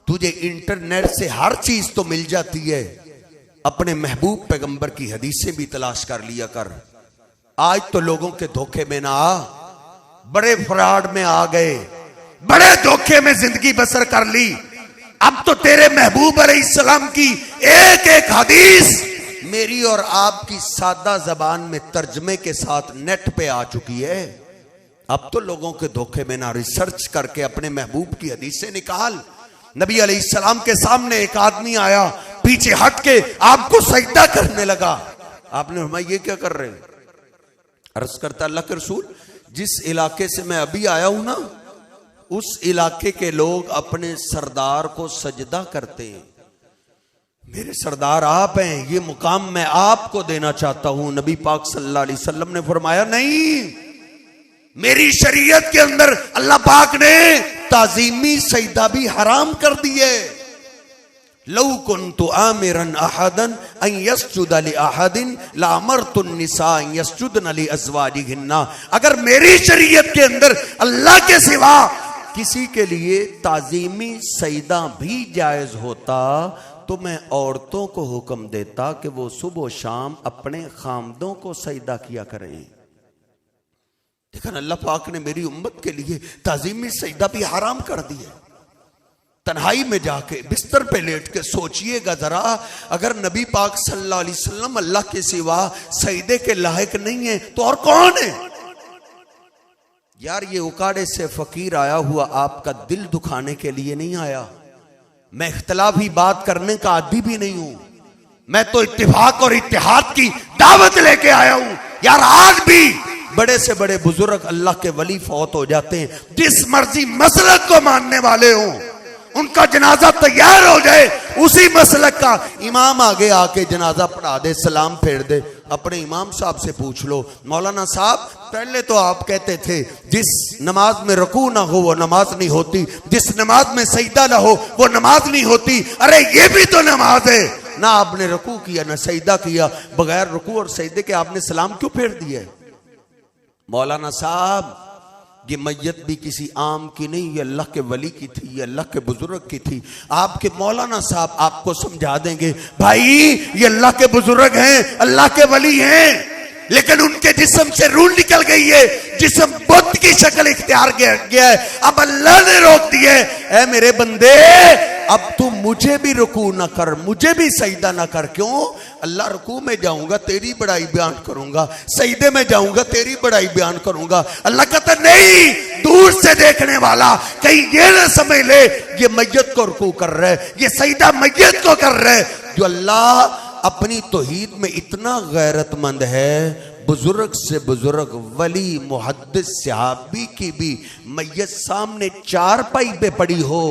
तुझे इंटरनेट से हर चीज तो मिल जाती है, अपने महबूब पैगंबर की हदीसें भी तलाश कर लिया कर। आज तो लोगों के धोखे में ना आ, बड़े फ्रॉड में आ गए, बड़े धोखे में जिंदगी बसर कर ली। अब तो तेरे महबूब अलैहिस्सलाम की एक एक हदीस मेरी और आपकी सादा जबान में तर्जमे के साथ नेट पे आ चुकी है। अब तो लोगों के धोखे में ना, रिसर्च करके अपने महबूब की हदीसें निकाल। नबी अलैहिस्सलाम के सामने एक आदमी आया, पीछे हट के आपको सजदा करने लगा। आपने फरमाया ये क्या कर रहे हैं? अर्ज करता अल्लाह के रसूल, जिस इलाके से मैं अभी आया हूं ना, उस इलाके के लोग अपने सरदार को सजदा करते हैं। मेरे सरदार आप हैं, ये मुकाम मैं आपको देना चाहता हूं। नबी पाक सल्लल्लाहु अलैहि वसल्लम ने फरमाया नहीं, मेरी शरीयत के अंदर अल्लाह पाक ने ताजीमी सजदा भी हराम कर दिए। लौ कुन्तु आमिरन अहदन अन यस्जुद लि अहदिन लामरतु निसा अन यस्जुदन लि अज़वाजिहिन्ना। अगर मेरी शरीयत के अंदर अल्लाह के सिवा किसी के लिए ताजीमी सजदा भी जायज होता तो मैं औरतों को हुक्म देता कि वो सुबह शाम अपने खामदों को सजदा किया करें। लेकिन अल्लाह पाक ने मेरी उम्मत के लिए ताजीमी सजदा भी हराम कर दिया। तन्हाई में जाके बिस्तर पे लेट के सोचिएगा जरा, अगर नबी पाक सल्लल्लाहु अलैहि वसल्लम अल्लाह के सिवा सजदे के लायक नहीं है तो और कौन है? यार ये उकाड़े से फकीर आया हुआ आपका दिल दुखाने के लिए नहीं आया। मैं इख्तलाफी बात करने का आदी भी नहीं हूं, मैं तो इत्तिफाक और इत्तेहाद की दावत लेके आया हूं। यार आज भी बड़े से बड़े बुजुर्ग अल्लाह के वली फौत हो जाते हैं, जिस मर्जी मसलक को मानने वाले हों, उनका जनाजा तैयार हो जाए, उसी मसलक का इमाम आगे आके जनाजा पढ़ा दे, सलाम फेर दे। अपने इमाम साहब से पूछ लो, मौलाना साहब पहले तो आप कहते थे जिस नमाज में रुकू ना हो वो नमाज नहीं होती, जिस नमाज में सजदा ना हो वो नमाज नहीं होती। अरे ये भी तो नमाज है ना, आपने रुकू किया ना सजदा किया, बगैर रुकू और सजदे के आपने सलाम क्यों फेर दिए? मौलाना साहब ये मैयत भी किसी आम की नहीं, ये अल्लाह के वली की थी, ये अल्लाह के बुजुर्ग की थी। आपके मौलाना साहब आपको समझा देंगे, भाई ये अल्लाह के बुजुर्ग हैं, अल्लाह के वली हैं, लेकिन उनके जिस्म से रूह निकल गई है, जिस्म बुत की शक्ल इख्तियार गया है। अब अल्लाह ने रोक दिए, ऐ मेरे बंदे अब तू मुझे भी रुकू ना कर, मुझे भी सजदा ना कर। क्यों? अल्लाह रुकू में जाऊंगा तेरी बड़ाई बयान करूंगा, सजदे में जाऊंगा तेरी बड़ाई बयान करूंगा। अल्लाह कहता नहीं, दूर से देखने वाला कहीं ये ना समझ ले ये मैयत को रुकू कर रहे, ये सजदा मैयत को कर रहे। जो अल्लाह अपनी तौहीद में इतना गैरतमंद है, बुजुर्ग से बुजुर्ग वली मुहद्दिस सहाबी की भी मैयत सामने चारपाई पे पड़ी हो,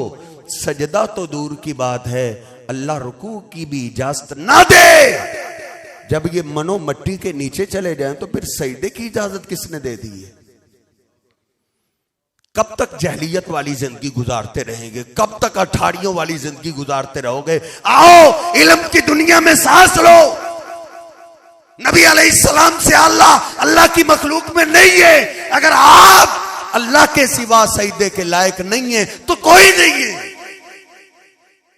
सजदा तो दूर की बात है, अल्लाह रुकू की भी इजाजत ना दे। जब ये मनो मट्टी के नीचे चले जाएं तो फिर सजदे की इजाजत किसने दे दी है? कब तक जहलियत वाली जिंदगी गुजारते रहेंगे? कब तक अठाड़ियों वाली जिंदगी गुजारते रहोगे? आओ इल्म की दुनिया में सांस लो। नबी अलैहिस्सलाम से अल्लाह की मखलूक में नहीं है। अगर आप अल्लाह के सिवा सजदे के लायक नहीं है तो कोई नहीं है।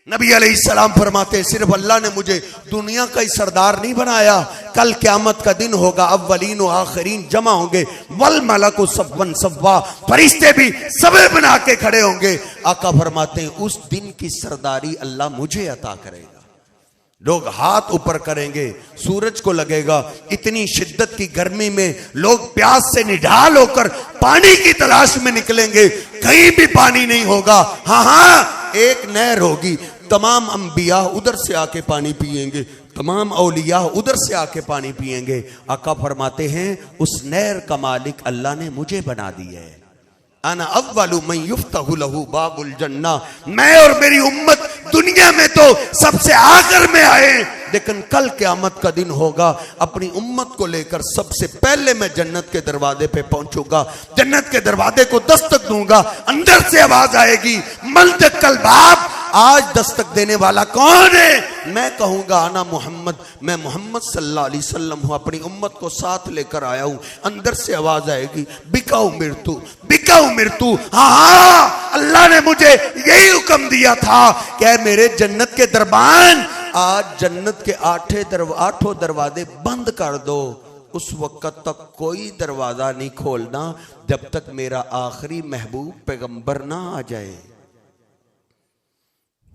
नबी अलैहिस्सलाम फरमाते, सिर्फ अल्लाह ने मुझे दुनिया का ही सरदार नहीं बनाया, कल क़यामत का दिन होगा, अव्वलीन व आखिरीन जमा होंगे, वल मलकु सफ़्वन सफ़्वा, फरिश्ते भी सबे बना के खड़े होंगे। आका फरमाते हैं उस दिन की सरदारी अल्लाह मुझे अता करेगा। लोग हाथ ऊपर करेंगे, सूरज को लगेगा, इतनी शिद्दत की गर्मी में लोग प्यास से निढाल होकर पानी की तलाश में निकलेंगे, कहीं भी पानी नहीं होगा। हाँ हाँ एक नहर होगी, तमाम अंबिया उधर से आके पानी पिएंगे, तमाम औलिया उधर से आके पानी पिएंगे। आका फरमाते हैं उस नहर का मालिक अल्लाह ने मुझे बना दिया है। अना अव्वलु मन युफ्तहु लहु बाबुल जन्ना, मैं और मेरी उम्मत दुनिया में तो सबसे आखिर में आए, लेकिन कल क़यामत का दिन होगा, अपनी उम्मत को लेकर सबसे पहले मैं जन्नत के दरवाजे पे पहुंचूंगा, जन्नत के दरवाजे को दस्तक दूंगा, अंदर से आवाज आएगी मन दक्कल बाब, आज दस्तक देने वाला कौन है? मैं कहूंगा आना मोहम्मद, मैं मोहम्मद सल्लल्लाहु अलैहि वसल्लम हूं, अपनी उम्मत को साथ लेकर आया हूं। अंदर से आवाज आएगी बिकाऊ मृत्यु, बिकाऊ मृत्यु। हाँ, अल्लाह ने मुझे यही हुक्म दिया था कि मेरे जन्नत के दरबान, आज जन्नत के आठों दरवाजे बंद कर दो। उस वक्त तक कोई दरवाजा नहीं खोलना जब तक मेरा आखिरी महबूब पैगंबर ना आ जाए।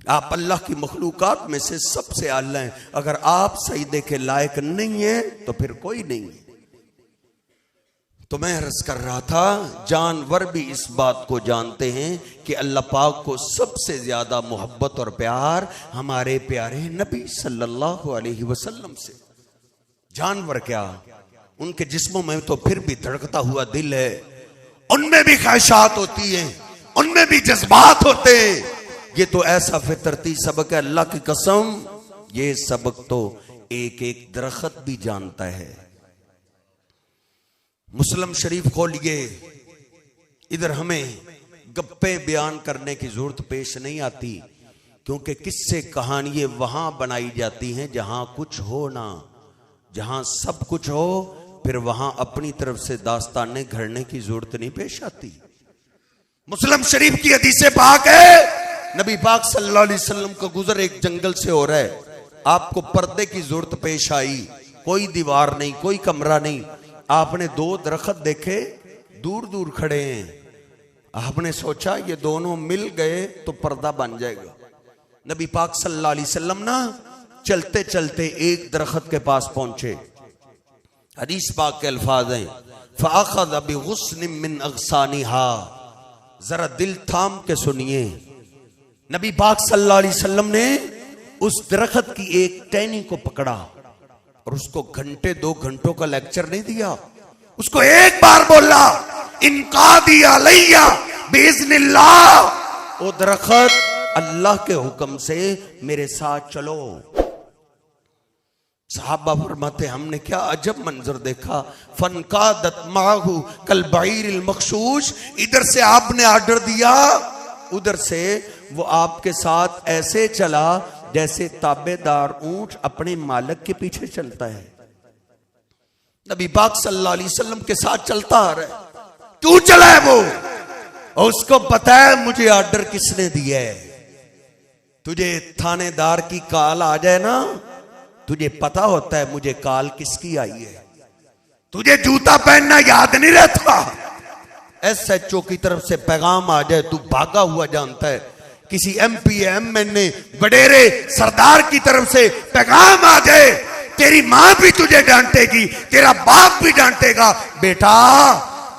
आप अल्लाह की मखलूकात में से सबसे आला हैं, अगर आप सजदे के लायक नहीं है तो फिर कोई नहीं। तो मैं अर्ज कर रहा था, जानवर भी इस बात को जानते हैं कि अल्लाह पाक को सबसे ज्यादा मोहब्बत और प्यार हमारे प्यारे नबी सल्लल्लाहु अलैहि वसल्लम से। जानवर क्या, उनके जिस्मों में तो फिर भी धड़कता हुआ दिल है, उनमें भी ख्वाहिशात होती हैं, उनमें भी जज्बात होते हैं। ये तो ऐसा फितरती सबक है, अल्लाह की कसम, ये सबक तो एक एक दरख्त भी जानता है। मुस्लिम शरीफ खोलिए, इधर हमें गप्पे बयान करने की जरूरत पेश नहीं आती, क्योंकि किस्से कहानियां वहां बनाई जाती हैं जहां कुछ हो ना, जहां सब कुछ हो फिर वहां अपनी तरफ से दास्तानें घड़ने की जरूरत नहीं पेश आती। मुस्लिम शरीफ की हदीस पाक है, नबी पाक सल्लल्लाहु अलैहि वसल्लम का गुजर एक जंगल से हो रहा है, आपको पर्दे की जरूरत पेश आई, कोई दीवार नहीं, कोई कमरा नहीं, आपने दो दरख्त देखे दूर दूर खड़े हैं, आपने सोचा ये दोनों मिल गए तो पर्दा बन जाएगा। नबी पाक सल्लल्लाहु अलैहि वसल्लम ना चलते चलते एक दरख्त के पास पहुंचे। हदीस पाक के अल्फाज हैं, फ़अख़ज़ बिग़ुस्निम मिन अग़सानिहा, जरा दिल थाम के सुनिए, नबी पाक सल्लल्लाहु अलैहि वसल्लम ने उस दरख्त की एक टहनी को पकड़ा और उसको घंटे 2 घंटों का लेक्चर नहीं दिया, उसको एक बार बोला इनकादी अलैया बिइज़्निल्लाह, ओ दरख्त अल्लाह के हुक्म से मेरे साथ चलो। सहाबा फरमाते हमने क्या अजब मंजर देखा, फनकादत माहू कल बईरिल मखशूश, इधर से आपने आर्डर दिया, उधर से वो आपके साथ ऐसे चला जैसे ताबेदार ऊंट अपने मालिक के पीछे चलता है। नबी पाक सल्लल्लाहु अलैहि वसल्लम के साथ चलता आ रहा है, क्यों चला है वो? और उसको पता है मुझे आर्डर किसने दिया है। तुझे थानेदार की कॉल आ जाए ना, तुझे पता होता है मुझे कॉल किसकी आई है। तुझे जूता पहनना याद नहीं रहता, SHO की तरफ से पैगाम आ जाए तू भागा हुआ जानता है, किसी MP MNA वडेरे सरदार की तरफ से पैगाम आ जाए, तेरी मां भी तुझे डांटेगी, तेरा बाप भी डांटेगा, बेटा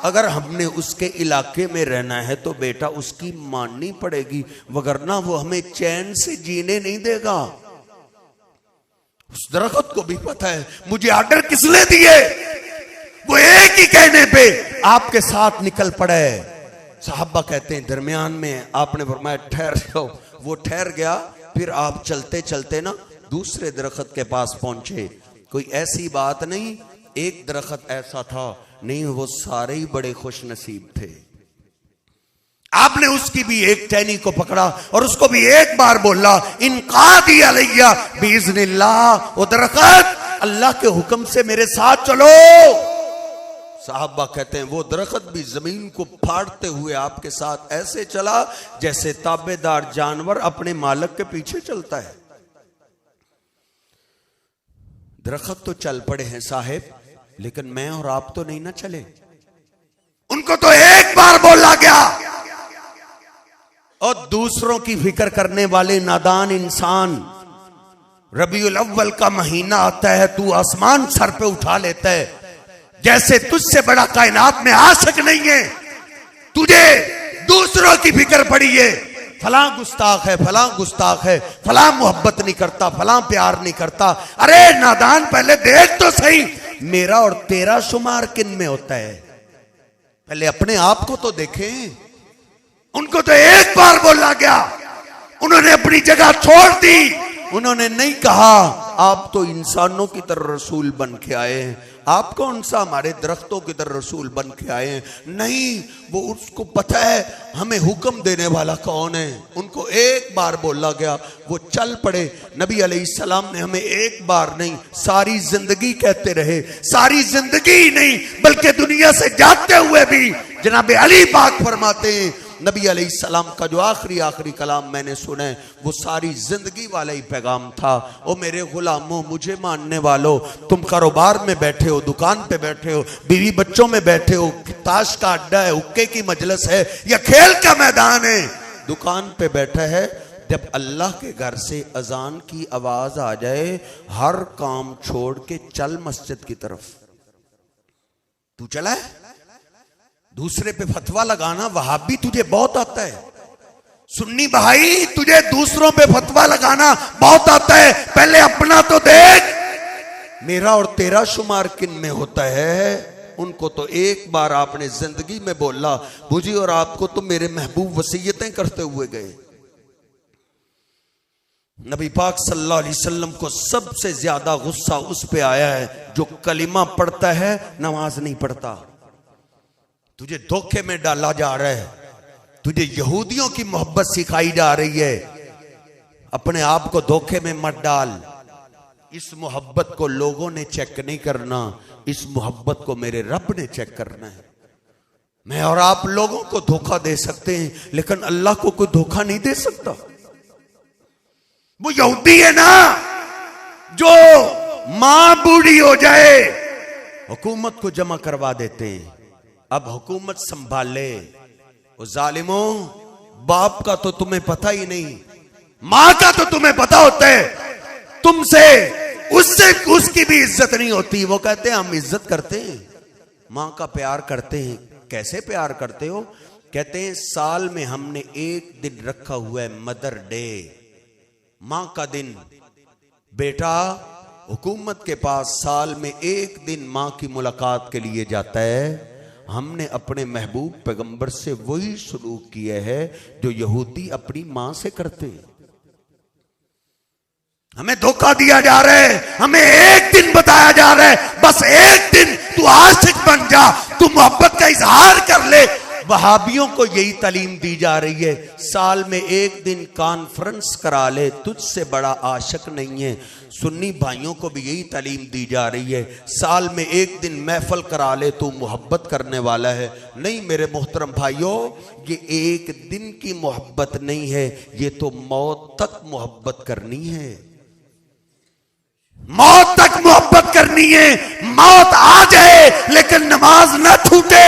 अगर हमने उसके इलाके में रहना है तो बेटा उसकी माननी पड़ेगी, वगरना वो हमें चैन से जीने नहीं देगा। उस दरख्त को भी पता है मुझे आर्डर किसने दिए, वो एक ही कहने पे आपके साथ निकल पड़े। साहबा कहते हैं दरमियान में आपने फरमाया ठहर जाओ, वो ठहर गया, फिर आप चलते चलते ना दूसरे दरख्त के पास पहुंचे। कोई ऐसी बात नहीं एक दरख्त ऐसा था, नहीं वो सारे ही बड़े खुश नसीब थे। आपने उसकी भी एक टहनी को पकड़ा और उसको भी एक बार बोला इनकादी अलैया बिइज़्निल्लाह, वो दरख्त अल्लाह के हुक्म से मेरे साथ चलो। साहबा कहते हैं वो दरख्त भी जमीन को फाड़ते हुए आपके साथ ऐसे चला जैसे ताबेदार जानवर अपने मालिक के पीछे चलता है। दरख्त तो चल पड़े हैं साहेब, लेकिन मैं और आप तो नहीं ना चले। उनको तो एक बार बोला गया, और दूसरों की फिक्र करने वाले नादान इंसान, रबीउल अव्वल का महीना आता है, तू आसमान सर पे उठा लेता है जैसे तुझसे बड़ा कायनात में आशिक नहीं है, तुझे दूसरों की फिक्र पड़ी है। फलां गुस्ताख है, फलां गुस्ताख है, फलां मोहब्बत नहीं करता, फलां प्यार नहीं करता। अरे नादान, पहले देख तो सही मेरा और तेरा शुमार किन में होता है। पहले अपने आप को तो देखें। उनको तो एक बार बोला गया, उन्होंने अपनी जगह छोड़ दी। उन्होंने नहीं कहा आप तो इंसानों की तरह रसूल बन के आए हैं, आप कौन सा हमारे दरख्तों की तरह रसूल बन के आए हैं। नहीं, वो उसको पता है हमें हुक्म देने वाला कौन है। उनको एक बार बोला गया, वो चल पड़े। नबी अलैहिस्सलाम ने हमें एक बार नहीं, सारी जिंदगी कहते रहे। सारी जिंदगी नहीं बल्कि दुनिया से जाते हुए भी जनाब अली पाक फरमाते हैं, नबी अलैहिस्सलाम का जो आखिरी कलाम मैंने सुना है वो सारी जिंदगी वाला ही पैगाम था। ओ मेरे गुलामों, मुझे मानने वालों, तुम कारोबार में बैठे हो, दुकान पे बैठे हो, बीवी बच्चों में बैठे हो, ताश का अड्डा है, हुक्के की मजलिस है या खेल का मैदान है, दुकान पे बैठा है, जब अल्लाह के घर से अजान की आवाज आ जाए, हर काम छोड़ के चल मस्जिद की तरफ। तू चला है दूसरे पे फतवा लगाना, वहाबी तुझे बहुत आता है। सुन्नी भाई, तुझे दूसरों पे फतवा लगाना बहुत आता है। पहले अपना तो देख, मेरा और तेरा शुमार किन में होता है। उनको तो एक बार आपने जिंदगी में बोला, मुझे और आपको तो मेरे महबूब वसीयतें करते हुए गए। नबी पाक सल्लल्लाहु अलैहि वसल्लम को सबसे ज्यादा गुस्सा उस पे आया है जो कलिमा पढ़ता है, नमाज नहीं पढ़ता। तुझे धोखे में डाला जा रहा है, तुझे यहूदियों की मोहब्बत सिखाई जा रही है। अपने आप को धोखे में मत डाल। इस मोहब्बत को लोगों ने चेक नहीं करना, इस मोहब्बत को मेरे रब ने चेक करना है। मैं और आप लोगों को धोखा दे सकते हैं, लेकिन अल्लाह को कोई धोखा नहीं दे सकता। वो यहूदी है ना जो मां बूढ़ी हो जाए हुकूमत को जमा करवा देते हैं, अब हुकूमत संभाले। वो जालिमों, बाप का तो तुम्हें पता ही नहीं, मां का तो तुम्हें पता होता है, तुमसे उससे उसकी भी इज्जत नहीं होती। वो कहते हैं हम इज्जत करते हैं, मां का प्यार करते हैं। कैसे प्यार करते हो? कहते हैं साल में हमने एक दिन रखा हुआ है मदर डे, मां का दिन। बेटा हुकूमत के पास साल में एक दिन मां की मुलाकात के लिए जाता है। हमने अपने महबूब पैगंबर से वही सलूक किया है जो यहूदी अपनी मां से करते हैं। हमें धोखा दिया जा रहा है, हमें एक दिन बताया जा रहा है, बस एक दिन तू आशिक बन जा, तू मोहब्बत का इजहार कर ले। वहाबियों को यही तालीम दी जा रही है, साल में एक दिन कॉन्फ्रेंस करा ले, तुझसे बड़ा आशिक नहीं है। सुन्नी भाइयों को भी यही तालीम दी जा रही है, साल में एक दिन महफल करा ले, तू मोहब्बत करने वाला है। नहीं मेरे मोहतरम भाइयों, ये एक दिन की मोहब्बत नहीं है, ये तो मौत तक मोहब्बत करनी है। मौत तक मोहब्बत करनी है। मौत आ जाए लेकिन नमाज ना छूटे।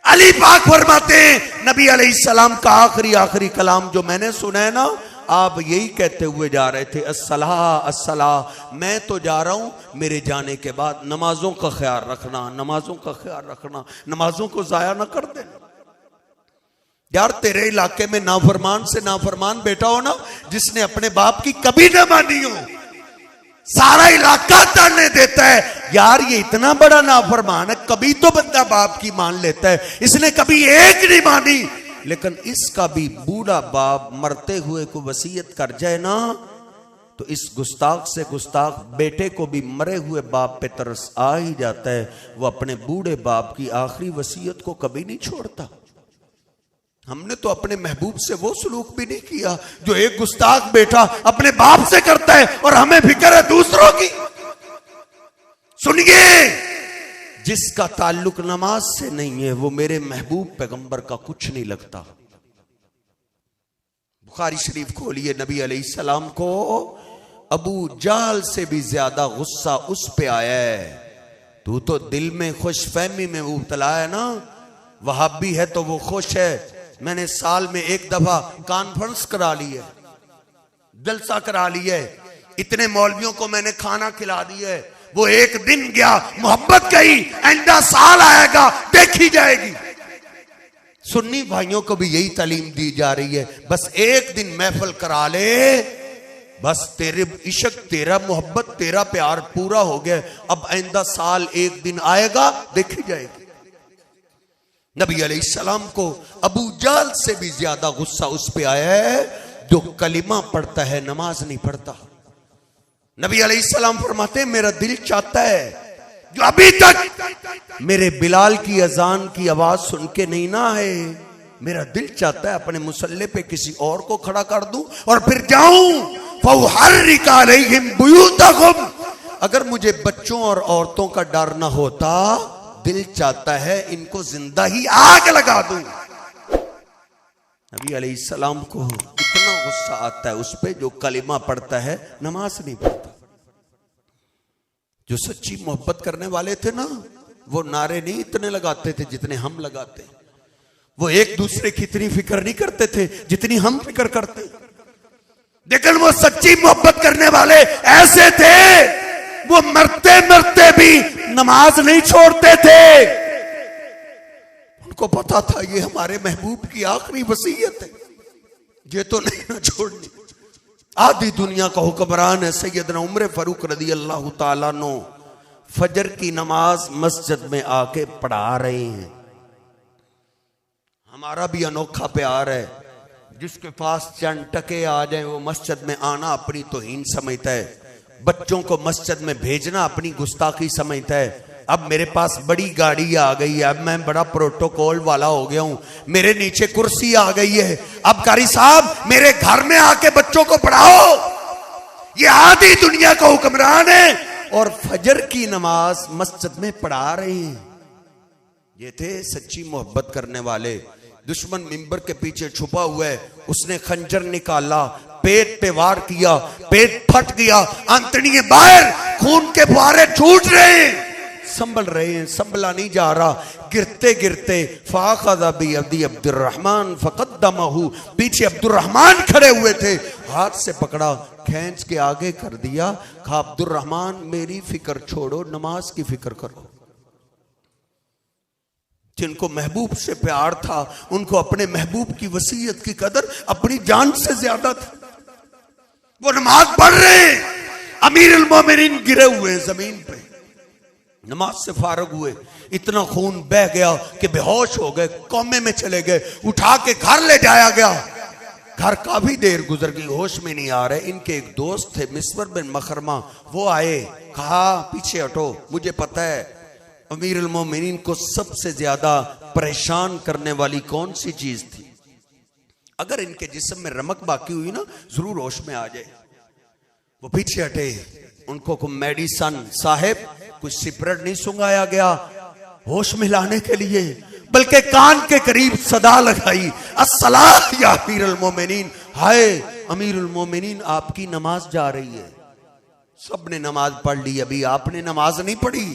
अली पाक फरमाते हैं, नबी अलैहिस्सलाम का आखिरी कलाम जो मैंने सुना है ना, आप यही कहते हुए जा रहे थे, अस्सलाह अस्सलाह। मैं तो जा रहा हूं, मेरे जाने के बाद नमाजों का ख्याल रखना, नमाजों का ख्याल रखना, नमाजों को जाया ना कर देना। यार तेरे इलाके में नाफरमान से नाफरमान बेटा हो ना, जिसने अपने बाप की कभी ना मानी हो, सारा इलाका ताने देता है, यार ये इतना बड़ा नाफरमान है, कभी तो बंदा बाप की मान लेता है, इसने कभी एक नहीं मानी। लेकिन इसका भी बूढ़ा बाप मरते हुए को वसीयत कर जाए ना, तो इस गुस्ताख से गुस्ताख बेटे को भी मरे हुए बाप पे तरस आ ही जाता है। वो अपने बूढ़े बाप की आखिरी वसीयत को कभी नहीं छोड़ता। हमने तो अपने महबूब से वो सलूक भी नहीं किया जो एक गुस्ताख बेटा अपने बाप से करता है, और हमें फिक्र है दूसरों की। सुनिए, जिसका ताल्लुक नमाज से नहीं है वो मेरे महबूब पैगंबर का कुछ नहीं लगता। बुखारी शरीफ खोलिए, नबी अलैहिस्सलाम को अबू जाल से भी ज्यादा गुस्सा उस पे आया है। तू तो दिल में खुशफहमी में मुब्तला है ना, वहाबी है तो वो खुश है। मैंने साल में एक दफा कॉन्फ्रेंस करा ली है, जलसा करा लिया है, इतने मौलवियों को मैंने खाना खिला दिया है। वो एक दिन गया, मोहब्बत गई, आइंदा साल आएगा देखी जाएगी। सुन्नी भाइयों को भी यही तालीम दी जा रही है, बस एक दिन महफिल करा ले, बस तेरे इश्क, तेरा मोहब्बत, तेरा प्यार पूरा हो गया। अब आइंदा साल एक दिन आएगा, देखी जाएगी। नबी अलैहिस्सलाम को अबू जाल से भी ज्यादा गुस्सा उस पे आया है जो कलिमा पढ़ता है, नमाज नहीं पढ़ता। नबी अलैहिस्सलाम फरमाते हैं, मेरा दिल चाहता है जो अभी तक मेरे बिलाल की अजान की आवाज सुन के नहीं ना है, मेरा दिल चाहता है अपने मुसल्ले पे किसी और को खड़ा कर दूं और फिर जाऊं फउहर्रिक अलैहिम बुयूतहुम। अगर मुझे बच्चों और औरतों का डर ना होता, दिल चाहता है इनको जिंदा ही आग लगा दूं। नबी अलैहिस्सलाम को इतना गुस्सा आता है उस पे जो कलिमा पढ़ता है, नमाज नहीं पढ़ता। जो सच्ची मोहब्बत करने वाले थे ना, वो नारे नहीं इतने लगाते थे जितने हम लगाते। वो एक दूसरे की इतनी फिक्र नहीं करते थे जितनी हम फिक्र करते। लेकिन वो सच्ची मोहब्बत करने वाले ऐसे थे, वो मरते मरते भी नमाज नहीं छोड़ते थे। उनको पता था ये हमारे महबूब की आखिरी वसीयत है, ये तो नहीं ना छोड़नी। आधी दुनिया का हुक्मरान है सैयदना उमर फारूक रदी अल्लाह ताला नो, फजर की नमाज मस्जिद में आके पढ़ा रहे हैं। हमारा भी अनोखा प्यार है, जिसके पास चंद टके आ जाए वो मस्जिद में आना अपनी तौहीन समझता है, बच्चों को मस्जिद में भेजना अपनी गुस्ताखी समझता है। अब मेरे पास बड़ी गाड़ी आ गई है, अब मैं बड़ा प्रोटोकॉल वाला हो गया हूं, मेरे नीचे कुर्सी आ गई है, अब कारी साहब मेरे घर में आके बच्चों को पढ़ाओ। ये आधी दुनिया का हुक्मरान है और फजर की नमाज मस्जिद में पढ़ा रहे हैं। ये थे सच्ची मोहब्बत करने वाले। दुश्मन मिंबर के पीछे छुपा हुआ है, उसने खंजर निकाला, पेट पे वार किया, पेट फट गया, आंतड़ियां बाहर, खून के फुहारे छूट रहे हैं, संभल रहे हैं, संभला नहीं जा रहा। गिरते गिरते फाखज़ा बियदी अब्दुर्रहमान फक़द्दमहु, पीछे अब्दुर्रहमान खड़े हुए थे, हाथ से पकड़ा, खींच के आगे कर दिया, कहा अब्दुर्रहमान मेरी फिक्र छोड़ो, नमाज की फिक्र करो। जिनको महबूब से प्यार था, उनको अपने महबूब की वसीयत की कदर अपनी जान से ज्यादा था। वो नमाज पढ़ रहे हैं, अमीरुल मोमिनीन गिरे हुए हैं जमीन पे, नमाज से फारग हुए, इतना खून बह गया कि बेहोश हो गए, कोमे में चले गए, उठा के घर ले जाया गया। घर काफी देर गुजर गई, होश में नहीं आ रहे। इनके एक दोस्त थे मिस्वर बिन मखरमा, वो आए, कहा पीछे हटो, मुझे पता है अमीरुल मोमिनीन को सबसे ज्यादा परेशान करने वाली कौन सी चीज थी, अगर इनके जिस्म में रमक बाकी हुई ना जरूर होश में आ जाए। वो पीछे हटे, उनको कोई मेडिसन साहेब, कुछ सिपरेट नहीं सुंघाया गया होश में लाने के लिए, बल्कि कान के करीब सदा लगाई, अस्सलाह या अमीरुल मोमिनीन, हाय अमीरुल मोमिनीन आपकी नमाज जा रही है। सबने नमाज पढ़ ली, अभी आपने नमाज नहीं पढ़ी।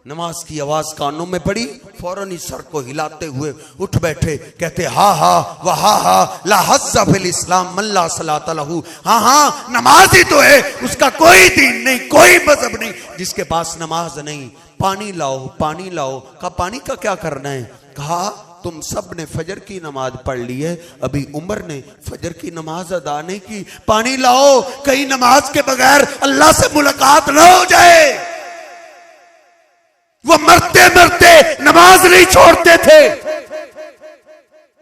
नमाज की आवाज कानों में पड़ी, फौरन ही सर को हिलाते हुए उठ बैठे, कहते हा हा वह हा ला हस्सा फिल इस्लाम मन ला सलात लहू। हाँ हाँ नमाज ही तो है, उसका कोई दीन नहीं, कोई मजहब नहीं जिसके पास नमाज नहीं। पानी लाओ, पानी लाओ। कहा पानी का क्या करना है? कहा तुम सब ने फजर की नमाज पढ़ ली है, अभी उमर ने फजर की नमाज अदा नहीं की, पानी लाओ, कहीं नमाज के बगैर अल्लाह से मुलाकात ना हो जाए। वो मरते मरते नमाज नहीं छोड़ते थे।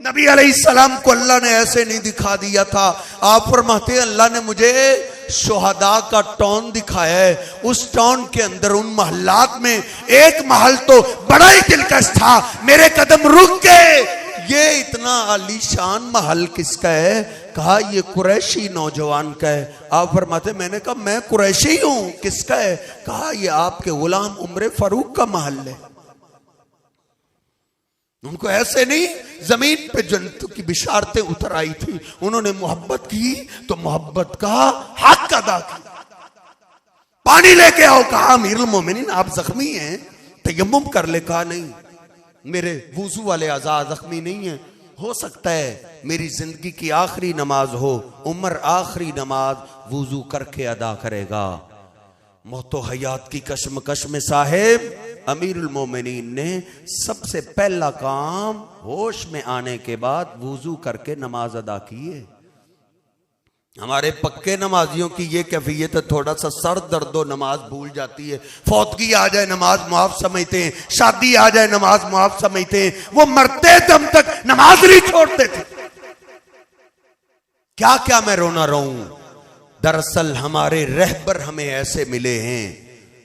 नबी अलैहिस्सलाम को अल्लाह ने ऐसे नहीं दिखा दिया था। आप फरमाते हैं अल्लाह ने मुझे शुहदा का टॉन दिखाया है, उस टॉन के अंदर उन महल्लात में एक महल तो बड़ा ही दिलकश था, मेरे कदम रुक गए। ये इतना आलीशान महल किसका है? कहा ये कुरैशी नौजवान का है। आप फरमाते मैंने कहा मैं कुरैशी हूं, किसका है? कहा ये आपके गुलाम उमर फारूक का महल है। उनको ऐसे नहीं जमीन पे जन्नत की बिशारतें उतर आई थी, उन्होंने मोहब्बत की तो मोहब्बत का हक अदा किया। पानी लेके आओ, कहा अमीरुल मोमिनीन आप जख्मी हैं, तयम्मुम कर ले। कहा नहीं, मेरे वुजू वाले आज़ा जख्मी नहीं है, हो सकता है मेरी जिंदगी की आखिरी नमाज हो। उमर आखिरी नमाज वुजू करके अदा करेगा। मौतो हयात की कश्मकश में साहेब अमीरुल मोमिनीन ने सबसे पहला काम होश में आने के बाद वुजू करके नमाज अदा की है। हमारे पक्के नमाजियों की ये कैफियत है, थोड़ा सा सर दर्द हो नमाज भूल जाती है, फौतगी आ जाए नमाज मुआफ समझते हैं, शादी आ जाए नमाज मुआफ समझते हैं, वो मरते दम तक नमाज नहीं छोड़ते थे। क्या क्या मैं रोना रहूं। दरअसल हमारे रहबर हमें ऐसे मिले हैं,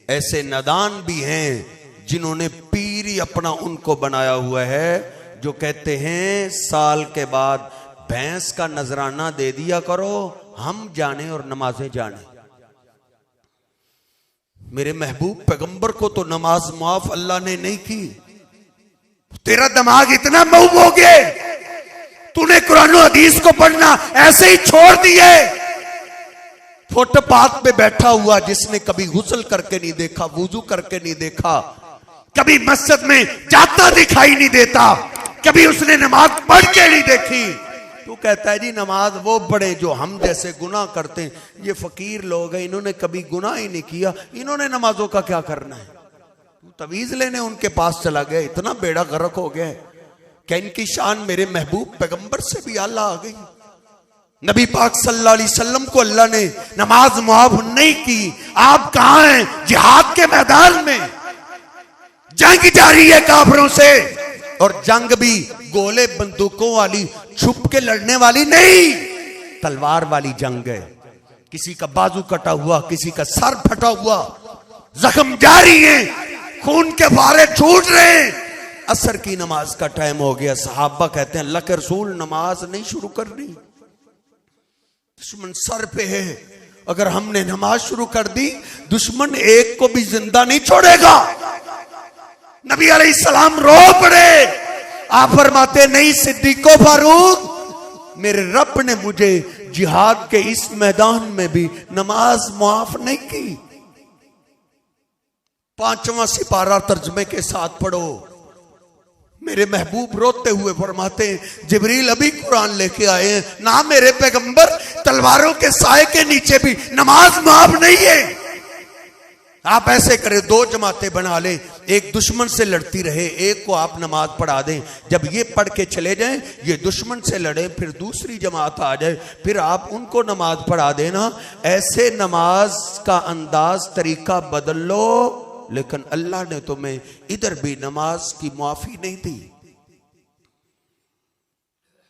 ऐसे नादान भी हैं जिन्होंने पीर ही अपना उनको बनाया हुआ है, जो कहते हैं साल के बाद भैंस का नजराना दे दिया करो, हम जाने और नमाजें जाने। मेरे महबूब पैगंबर को तो नमाज मुआफ अल्लाह ने नहीं की। तेरा दिमाग इतना मऊब हो गया, तूने कुरान और हदीस को पढ़ना ऐसे ही छोड़ दिए। फुटपाथ पे बैठा हुआ जिसने कभी गुस्ल करके नहीं देखा, वुजू करके नहीं देखा, कभी मस्जिद में जाता दिखाई नहीं देता, कभी उसने नमाज पढ़ के नहीं देखी, तो कहता है जी नमाज वो पढ़े जो हम जैसे गुनाह करते हैं। ये फकीर लोग हैं, इन्होंने कभी गुनाह ही नहीं किया, इन्होंने नमाजों का क्या करना है। तू तवीज लेने उनके पास चला गया, इतना बेड़ा गर्क हो गया क्या इनकी शान मेरे महबूब पैगंबर से भी आला आ गई। नबी पाक सल्लल्लाहु अलैहि वसल्लम को अल्लाह ने नमाज मुआफ नहीं की। आप कहां हैं? जिहाद के मैदान में जंग जारी है काफिरों से, और जंग भी गोले बंदूकों वाली छुप के लड़ने वाली नहीं, तलवार वाली जंग है। किसी का बाजू कटा हुआ, किसी का सर फटा हुआ, जख्म जारी है, खून के फुहारे छूट रहे हैं। असर की नमाज का टाइम हो गया। सहाबा कहते हैं अल्लाह के रसूल नमाज नहीं शुरू करनी, दुश्मन सर पे है, अगर हमने नमाज शुरू कर दी दुश्मन एक को भी जिंदा नहीं छोड़ेगा। नबी अलैहिस्सलाम रो पड़े। आप फरमाते नहीं सिद्दीको फारूक, मेरे रब ने मुझे जिहाद के इस मैदान में भी नमाज मुआफ नहीं की। 5वां सिपारा तर्जमे के साथ पढ़ो। मेरे महबूब रोते हुए फरमाते हैं जिब्रील अभी कुरान लेके आए हैं ना मेरे पैगंबर, तलवारों के साए के नीचे भी नमाज मुआफ नहीं है। आप ऐसे करें, 2 जमातें बना लें, एक दुश्मन से लड़ती रहे, एक को आप नमाज पढ़ा दें। जब ये पढ़ के चले जाएं, ये दुश्मन से लड़े, फिर दूसरी जमात आ जाए, फिर आप उनको नमाज पढ़ा देना। ऐसे नमाज का अंदाज तरीका बदल लो। लेकिन अल्लाह ने तुम्हें इधर भी नमाज की माफी नहीं दी।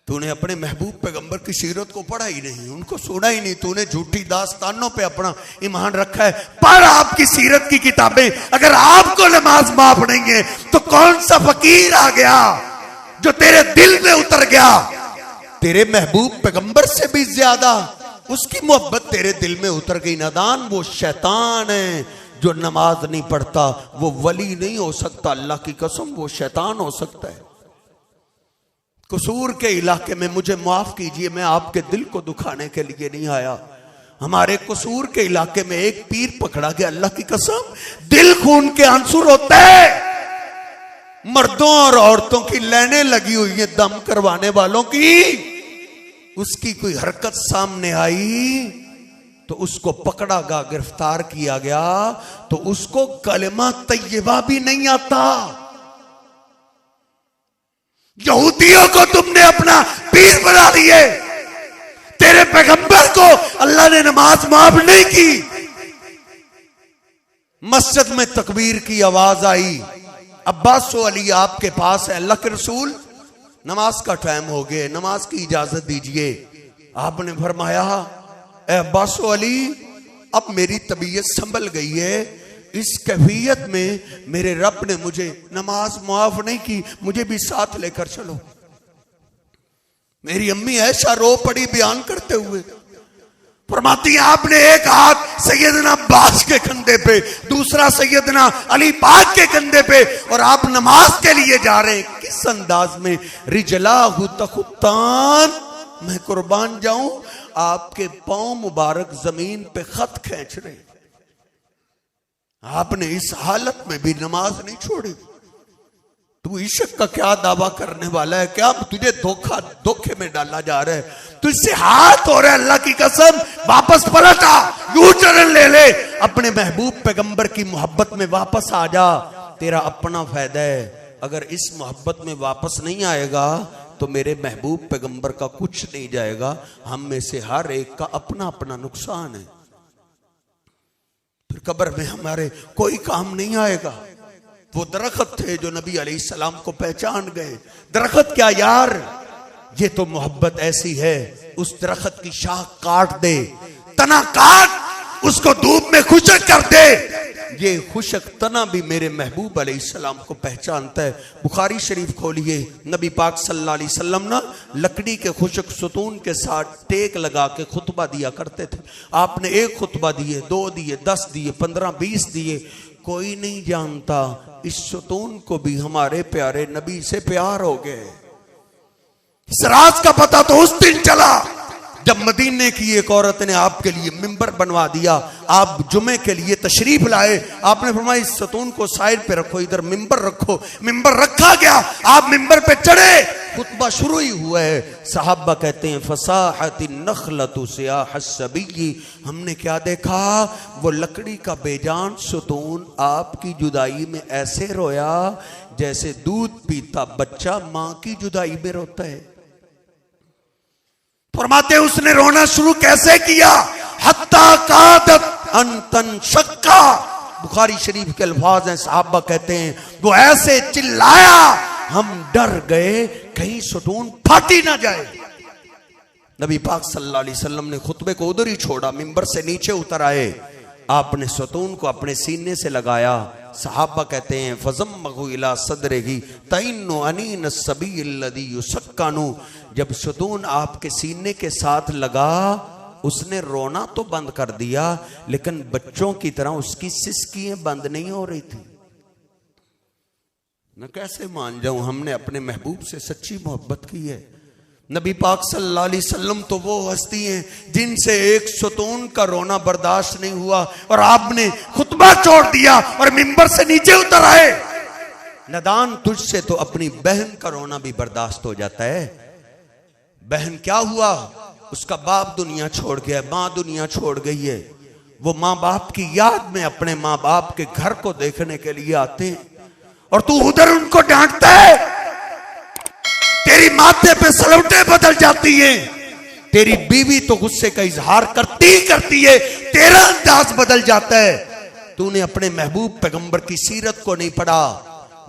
तूने अपने महबूब पैगंबर की सीरत को पढ़ा ही नहीं, उनको सुना ही नहीं, तूने झूठी दास्तानों पे अपना ईमान रखा है। पढ़ आपकी सीरत की किताबें। अगर आपको नमाज माफ नहीं है तो कौन सा फकीर आ गया जो तेरे दिल में उतर गया? तेरे महबूब पैगंबर से भी ज्यादा उसकी मोहब्बत तेरे दिल में उतर गई। नादान वो शैतान है जो नमाज नहीं पढ़ता, वो वली नहीं हो सकता। अल्लाह की कसम वो शैतान हो सकता है। कसूर के इलाके में मुझे माफ कीजिए, मैं आपके दिल को दुखाने के लिए नहीं आया। हमारे कसूर के इलाके में एक पीर पकड़ा गया, अल्लाह की कसम दिल खून के आंसू रोते हैं। मर्दों और औरतों की लाइनें लगी हुई है दम करवाने वालों की। उसकी कोई हरकत सामने आई तो उसको पकड़ा गया, गिरफ्तार किया गया, तो उसको कलमा तैयबा भी नहीं आता। यहूदियों को तुमने अपना पीर बना लिए, तेरे पैगंबर को अल्लाह ने नमाज माफ नहीं की। मस्जिद में तकबीर की आवाज आई, अब्बास अली आपके पास है। अल्लाह के रसूल नमाज का टाइम हो गया, नमाज की इजाजत दीजिए। आपने फरमाया अब्बास अली अब मेरी तबीयत संभल गई है, इस कैफियत में मेरे रब ने मुझे नमाज मुआफ नहीं की, मुझे भी साथ लेकर चलो। मेरी अम्मी ऐशा रो पड़ी बयान करते हुए, फरमाती है आपने एक हाथ सैयदना अब्बास के कंधे पे, दूसरा सैयदना अली पाक के कंधे पे, और आप नमाज के लिए जा रहे हैं। किस अंदाज में? रिजलाहु तखुत्तान, मैं कुर्बान जाऊं आपके पांव मुबारक जमीन पे खत खींच रहे। आपने इस हालत में भी नमाज नहीं छोड़ी। तू इश्क का क्या दावा करने वाला है? क्या तुझे धोखे में डाला जा रहा है? तुझसे हाथ हो रहा है, अल्लाह की कसम वापस पलटा, यू टर्न ले ले, अपने महबूब पैगंबर की मोहब्बत में वापस आ जा। तेरा अपना फायदा है, अगर इस मोहब्बत में वापस नहीं आएगा तो मेरे महबूब पैगंबर का कुछ नहीं जाएगा। हम में से हर एक का अपना अपना नुकसान है, फिर कब्र में हमारे कोई काम नहीं आएगा। वो दरख्त थे जो नबी अलैहिस्सलाम को पहचान गए। दरख्त क्या यार, ये तो मोहब्बत ऐसी है, उस दरख्त की शाख काट दे, तना काट, उसको धूप में खुशक कर दे। ये खुशक तना भी मेरे महबूब अलैहिस्सलाम को पहचानता है। बुखारी शरीफ खोलिए, नबी पाक सल्लल्लाहु अलैहि वसल्लम ना लकड़ी के खुशक सुतून के साथ टेक लगा के खुतबा दिया करते थे। आपने एक खुतबा दिए, 2 दिए, 10 दिए, 15, 20 दिए। कोई नहीं जानता इस सुतून को भी हमारे प्यारे नबी से प्यार हो गए। इस राज का पता तो उस दिन चला जब मदीने की एक औरत ने आपके लिए मिंबर बनवा दिया। आप जुमे के लिए तशरीफ लाए, आपने फरमाया इस सतून को साइड पे रखो, इधर मिंबर रखो। मिंबर रखा गया, आप मिंबर पे चढ़े, खुतबा शुरू ही हुआ है। साहबा कहते हैं फसाहती नखलतु सियाह सबी, हमने क्या देखा, वो लकड़ी का बेजान सतून आपकी जुदाई में ऐसे रोया जैसे दूध पीता बच्चा मां की जुदाई में रोता है। फरमाते उसने रोना शुरू कैसे किया, हत्ता कादत अंतन शक्का। बुखारी शरीफ के अल्फाज हैं, साहबा कहते हैं वो ऐसे चिल्लाया हम डर गए कहीं सतून फाटी ना जाए। नबी पाक सल्लल्लाहु अलैहि वसल्लम ने खुतबे को उधर ही छोड़ा, मिंबर से नीचे उतर आए, आपने सतून को अपने सीने से लगाया। साहबा कहते हैं फज़म्महु इला सदरिही तइन्नु अनीन सबी अल्लज़ी युसक्कनु, जब सतून आपके सीने के साथ लगा उसने रोना तो बंद कर दिया, लेकिन बच्चों की तरह उसकी सिसकियां बंद नहीं हो रही थी। मैं कैसे मान जाऊं हमने अपने महबूब से सच्ची मोहब्बत की है। नबी पाक सल्लल्लाहु अलैहि वसल्लम तो वो हस्ती हैं जिनसे एक सतून का रोना बर्दाश्त नहीं हुआ और आपने खुतबा छोड़ दिया और मिंबर से नीचे उतर आए। नदान तुझसे तो अपनी बहन का रोना भी बर्दाश्त हो जाता है। बहन क्या हुआ, उसका बाप दुनिया छोड़ गया, मां दुनिया छोड़ गई है। वो मां बाप की याद में अपने मां बाप के घर को देखने के लिए आते हैं और तू उधर उनको डांटता है। तेरी माथे पे सलवटें बदल जाती हैं, तेरी बीवी तो गुस्से का इजहार करती है, तेरा अंदाज बदल जाता है। तूने अपने महबूब पैगंबर की सीरत को नहीं पढ़ा।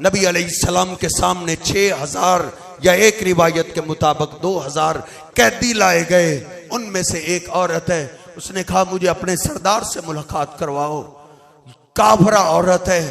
नबी अलैहिस्सलाम के सामने 6000 या एक रिवायत के मुताबिक 2000 कैदी लाए गए। उनमें से एक औरत है, उसने कहा मुझे अपने सरदार से मुलाकात करवाओ। काफरा औरत है,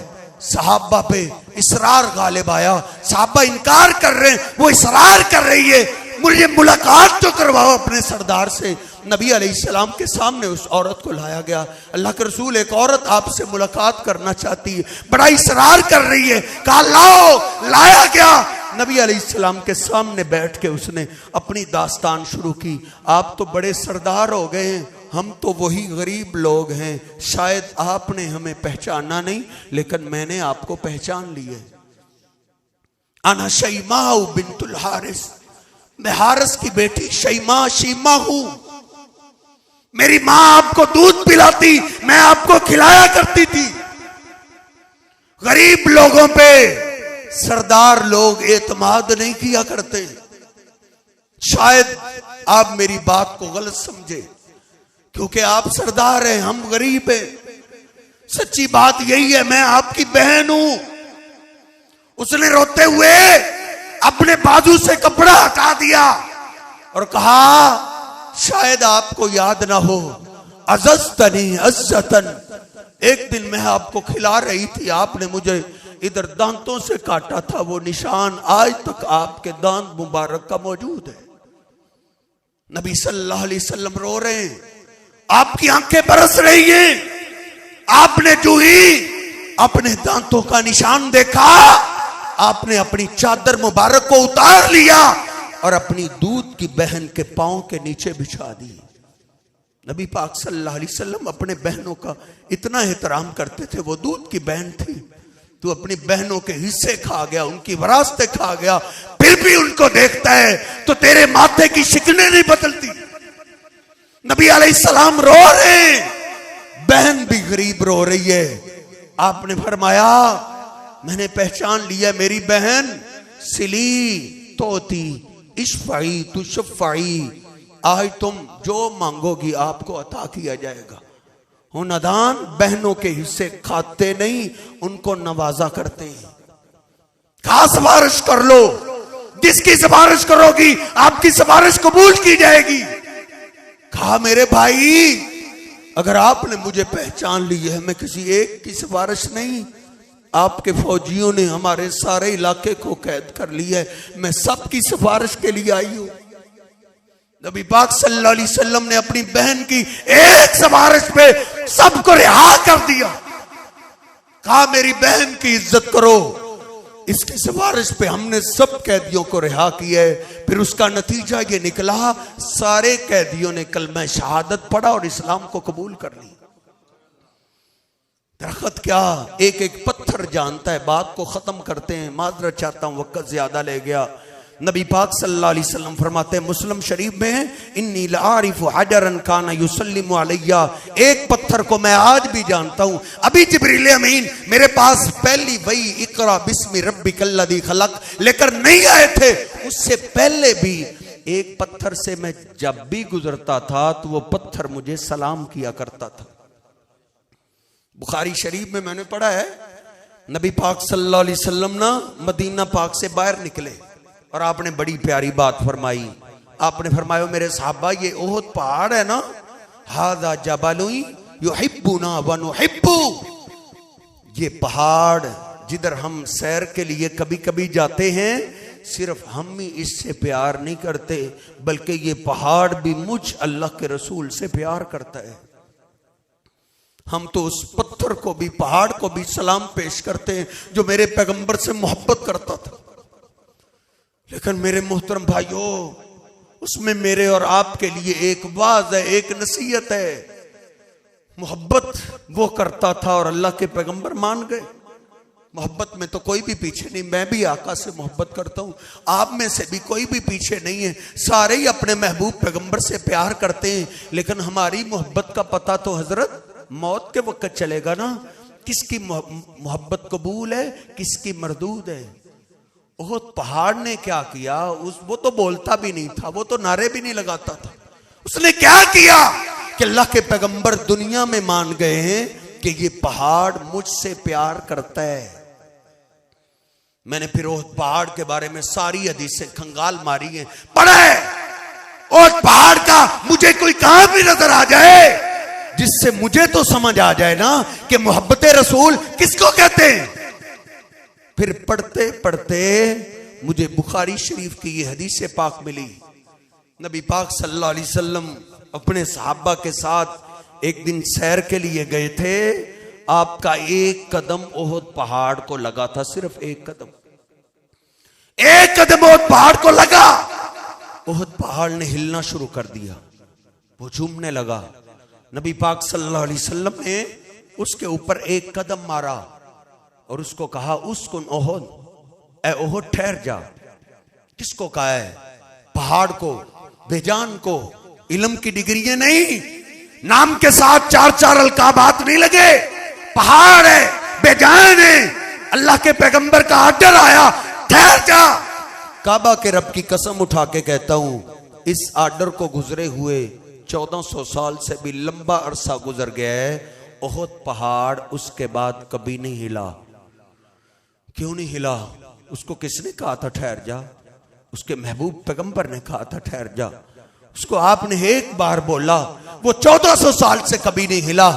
सहाबा पे इसरार गालिब आया, सहाबा इनकार कर रहे हैं, वो इसरार कर रही है, मुझे मुलाकात तो करवाओ अपने सरदार से। नबी अलैहिस्सलाम के सामने उस औरत को लाया गया। अल्लाह के रसूल एक औरत आपसे मुलाकात करना चाहती है, बड़ा इसरार कर रही है। कहा लाओ, लाया गया। नबी अलैहिस्सलाम के सामने बैठ के उसने अपनी दास्तान शुरू की। आप तो बड़े सरदार हो गए हैं, हम तो वही गरीब लोग हैं, शायद आपने हमें पहचाना नहीं, लेकिन मैंने आपको पहचान लिया। अना शैमा बिन्तुल हारिस, मैं हारिस की बेटी शैमा शीमा हूं। मेरी मां आपको दूध पिलाती, मैं आपको खिलाया करती थी। गरीब लोगों पे सरदार लोग एतमाद नहीं किया करते। शायद आप मेरी बात को गलत समझे, क्योंकि आप सरदार हैं, हम गरीब हैं। सच्ची बात यही है, मैं आपकी बहन हूं। उसने रोते हुए अपने बाजू से कपड़ा हटा दिया और कहा शायद आपको याद ना हो, अज़ज़तनी अज़्ज़तन, एक दिन मैं आपको खिला रही थी, आपने मुझे इधर दांतों से काटा था, वो निशान आज तक आपके दांत मुबारक का मौजूद है। नबी सल्लल्लाहु अलैहि वसल्लम रो रहे हैं, आपकी आंखें बरस रही हैं। आपने जो ही अपने दांतों का निशान देखा, आपने अपनी चादर मुबारक को उतार लिया और अपनी दूध की बहन के पांव के नीचे बिछा दी। नबी पाक सल्लल्लाहु अलैहि वसल्लम अपने बहनों का इतना एहतराम करते थे, वो दूध की बहन थी। तू अपनी बहनों के हिस्से खा गया, उनकी विरासतें खा गया, फिर भी उनको देखता है तो तेरे माथे की शिकनें नहीं बदलती। नबी अलैहिस्सलाम रो रहे हैं, बहन भी गरीब रो रही है। आपने फरमाया मैंने पहचान लिया मेरी बहन सिली तोती इश्फाई तु शफ़ाई, आज तुम जो मांगोगी आपको अता किया जाएगा। हो नादान बहनों के हिस्से खाते नहीं, उनको नवाजा करते हैं। कहा सिफारिश कर लो, जिसकी सिफारिश करोगी आपकी सिफारिश कबूल की जाएगी। कहा मेरे भाई अगर आपने मुझे पहचान ली है, मैं किसी एक की सिफारिश नहीं, आपके फौजियों ने हमारे सारे इलाके को कैद कर लिया है, मैं सबकी सिफारिश के लिए आई हूं। नबी पाक सल्लल्लाहु अलैहि वसल्लम ने अपनी बहन की एक सिफारिश पे सबको रिहा कर दिया। कहा मेरी बहन की इज्जत करो। इसकी सिफारिश पे हमने सब कैदियों को रिहा किया है। फिर उसका नतीजा ये निकला, सारे कैदियों ने कलमा शहादत पढ़ा और इस्लाम को कबूल कर लिया। दरख्त क्या एक एक पत्थर जानता है। बात को खत्म करते हैं, माजरत चाहता हूं वक्त ज्यादा ले गया। नबी पाक सल्लल्लाहु अलैहि वसल्लम फरमाते हैं, मुस्लिम शरीफ में है, इन्नी लारिफु हजरन काना युसल्लिमु अलैया, एक पत्थर को मैं आज भी जानता हूं। अभी जिब्रील अमीन मेरे पास पहली वही इकरा बिस्मि रब्बिकल्लज़ी खलक लेकर नहीं आए थे, उससे पहले भी एक पत्थर से मैं जब भी गुजरता था तो वो पत्थर मुझे सलाम किया करता था। बुखारी शरीफ में मैंने पढ़ा है, नबी पाक सल्लल्लाहु अलैहि वसल्लम ना मदीना पाक से बाहर निकले और आपने बड़ी प्यारी बात फरमाई। आपने फरमाया मेरे साहबा ये ओहद पहाड़ है ना, हादा जबलुई युहिब्बुना व नुहिब्बु, ये पहाड़ जिधर हम सैर के लिए कभी कभी जाते हैं, सिर्फ हम ही इससे प्यार नहीं करते बल्कि ये पहाड़ भी मुझ अल्लाह के रसूल से प्यार करता है। हम तो उस पत्थर को भी पहाड़ को भी सलाम पेश करते हैं जो मेरे पैगंबर से मोहब्बत करता था। लेकिन मेरे मोहतरम भाइयों, उसमें मेरे और आपके लिए एक वाज है, एक नसीहत है। मोहब्बत वो करता था और अल्लाह के पैगंबर मान गए। मोहब्बत में तो कोई भी पीछे नहीं, मैं भी आका से मोहब्बत करता हूं, आप में से भी कोई भी पीछे नहीं है, सारे ही अपने महबूब पैगंबर से प्यार करते हैं। लेकिन हमारी मोहब्बत का पता तो हजरत मौत के वक्त चलेगा ना, किसकी मोहब्बत कबूल है किसकी मरदूद है। ओहद पहाड़ ने क्या किया, वो तो बोलता भी नहीं था, वो तो नारे भी नहीं लगाता था। उसने क्या किया कि अल्लाह के पैगंबर दुनिया में मान गए हैं कि ये पहाड़ मुझसे प्यार करता है। मैंने फिर ओहद पहाड़ के बारे में सारी हदीसें खंगाल मारी हैं, पढ़ा है। ओहद पहाड़ का मुझे कोई काम भी नजर आ जाए जिससे मुझे तो समझ आ जाए ना कि मोहब्बत रसूल किसको कहते हैं। फिर पढ़ते पढ़ते मुझे बुखारी शरीफ की ये हदीस पाक मिली। नबी पाक सल्लल्लाहु अलैहि वसल्लम अपने सहाबा के साथ एक दिन सैर के लिए गए थे। आपका एक कदम ओहद पहाड़ को लगा था, सिर्फ एक कदम ओहद पहाड़ को लगा। ओहद पहाड़ ने हिलना शुरू कर दिया, वो झूमने लगा। नबी पाक सल्लल्लाहु अलैहि वसल्लम ने उसके ऊपर एक कदम मारा और उसको कहा, उसकुन ओहद, ए ओहद ठहर जा। किसको कहा है? पहाड़ को, बेजान को। इल्म की डिग्रियां नहीं, नाम के साथ चार चार अलकाबात नहीं लगे। पहाड़ है, बेजान है, अल्लाह के पैगंबर का आर्डर आया, ठहर जा। काबा के रब की कसम उठा के कहता हूं, इस आर्डर को गुजरे हुए 1400 साल से भी लंबा अरसा गुजर गया है। ओहद पहाड़ उसके बाद कभी नहीं हिला। क्यों नहीं हिला? उसको किसने कहा था ठहर जा? उसके महबूब पैगंबर ने कहा था ठहर जा। उसको आपने एक बार बोला, वो 1400 साल से कभी नहीं हिला।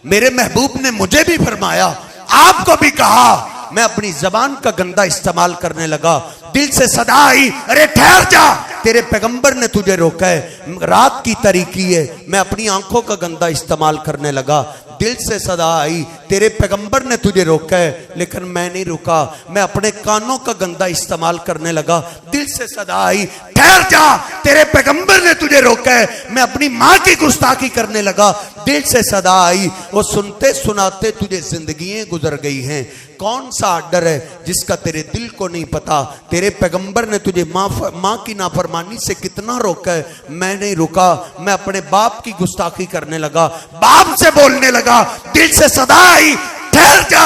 मेरे महबूब ने मुझे भी फरमाया, आपको भी कहा। मैं अपनी जबान का गंदा इस्तेमाल करने लगा, दिल से सदा आई, अरे ठहर जा, तेरे पैगंबर ने तुझे रोका है, रात की तारीकी है। मैं अपनी आंखों का गंदा इस्तेमाल करने लगा, दिल से सदा आई, तेरे पैगंबर ने तुझे रोका है, लेकिन मैं नहीं रुका। मैं अपने कानों का गंदा इस्तेमाल करने लगा, दिल से सदा आई, ठहर जा, तेरे पैगंबर ने तुझे रोका है। मैं अपनी माँ की गुस्ताखी करने लगा, दिल से सदा आई। वो सुनते सुनाते तुझे जिंदगियां गुजर गई हैं। कौन सा आर्डर है जिसका तेरे दिल को नहीं पता? तेरे पैगंबर ने तुझे माँ की नाफरमानी से कितना रोका है। मैं नहीं रुका, मैं अपने बाप की गुस्ताखी करने लगा, बाप से बोलने लगा, दिल से सदा आई, ठहर जा।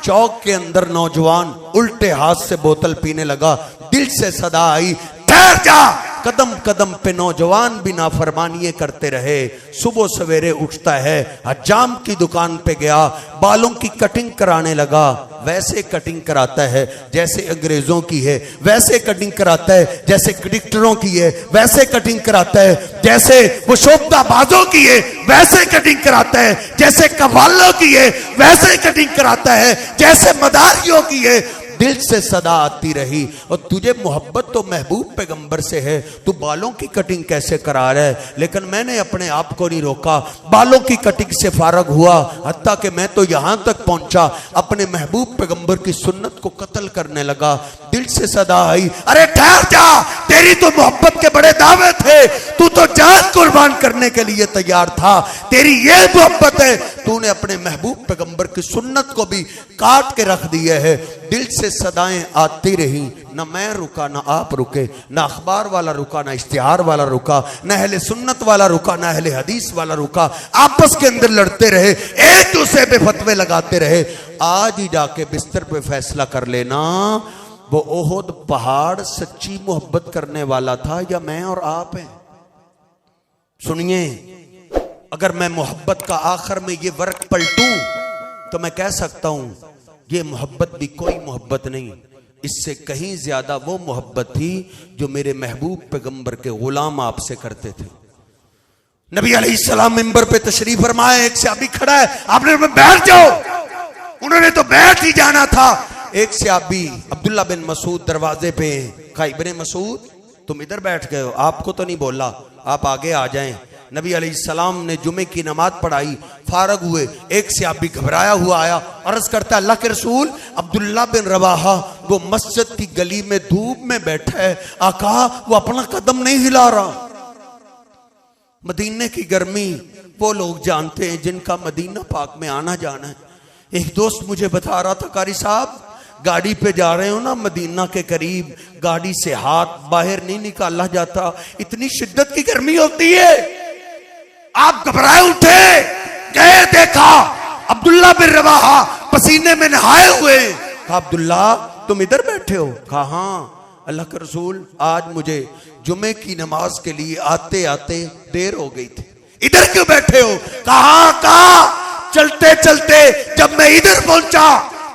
चौक के अंदर नौजवान उल्टे हाथ से बोतल पीने लगा। दिल से सदा आई, ठहर जा। कदम कदम पे नौजवान भी नाफरमानियां करते रहे। सुबह सवेरे उठता है, हजाम की दुकान पे गया, बालों की कटिंग कराने लगा। वैसे कटिंग कराता है जैसे अंग्रेजों की है, वैसे कटिंग कराता है जैसे क्रिकेटरों की है, वैसे कटिंग कराता है जैसे वो शोबदाबाजों की है, वैसे कटिंग कराता है जैसे कव्वालों की है, वैसे कटिंग कराता है जैसे मदारियों की है। दिल से सदा आती रही, और तुझे मोहब्बत तो महबूब पैगंबर से है, तू बालों की कटिंग कैसे करा रहा है? लेकिन मैंने अपने आप को नहीं रोका, बालों की कटिंग से फारग हुआ, हत्ता कि मैं तो यहां तक पहुंचा अपने महबूब पैगंबर की सुन्नत को कत्ल करने लगा। दिल से सदा आई, अरे ठहर जा, तेरी तो मोहब्बत के बड़े दावे थे, तू तो जान कुर्बान करने के लिए तैयार था, तेरी ये मोहब्बत है, तूने अपने महबूब पैगंबर की सुन्नत को भी काट के रख दिया है। दिल से सदाएं आती रही, ना मैं रुका ना आप रुके, ना अखबार वाला रुका ना इश्तिहार वाला रुका, ना अहले सुन्नत वाला रुका ना अहले हदीस वाला रुका। आपस के अंदर लड़ते रहे, एक दूसरे पे फतवे लगाते रहे। आज ही जाके बिस्तर पे फैसला कर लेना, वो ओहद पहाड़ सच्ची मोहब्बत करने वाला था या मैं और आप हैं। सुनिए, अगर मैं मोहब्बत का आखिर में ये वर्क पलटूं तो मैं कह सकता हूं ये मोहब्बत भी कोई मोहब्बत नहीं, इससे कहीं ज्यादा वो मोहब्बत थी जो मेरे महबूब पैगंबर के गुलाम आपसे करते थे। नबी अलैहिस्सलाम मिंबर पे तशरीफ फरमाए, एक सहाबी खड़ा है, आपने बैठ जाओ, उन्होंने तो बैठ ही जाना था। एक सहाबी अब्दुल्ला बिन मसूद दरवाजे पे, कहा इब्ने मसूद तुम इधर बैठ गए हो, आपको तो नहीं बोला, आप आगे आ जाएं। नबी अलैहिस्सलाम ने जुमे की नमाज पढ़ाई, फारग हुए, एक सहाबी घबराया हुआ आया, अर्ज करता अल्लाह के रसूल अब्दुल्ला बिन रवाहा वो मस्जिद की गली में धूप में बैठा है, आका वो अपना कदम नहीं हिला रहा। मदीने की गर्मी वो लोग जानते हैं जिनका मदीना पाक में आना जाना है। एक दोस्त मुझे बता रहा था, कारी साहब गाड़ी पे जा रहे हो ना मदीना के करीब, गाड़ी से हाथ बाहर नहीं निकाला जाता, इतनी शिद्दत की गर्मी होती है। आप घबराए उठे, गए देखा अब्दुल्ला बिन रवाहा पसीने में नहाए हुए। कहा अब्दुल्ला तुम इधर बैठे हो? कहा हाँ अल्लाह के रसूल आज मुझे जुमे की नमाज के लिए आते आते देर हो गई थी। इधर क्यों बैठे हो? कहा चलते चलते जब मैं इधर पहुंचा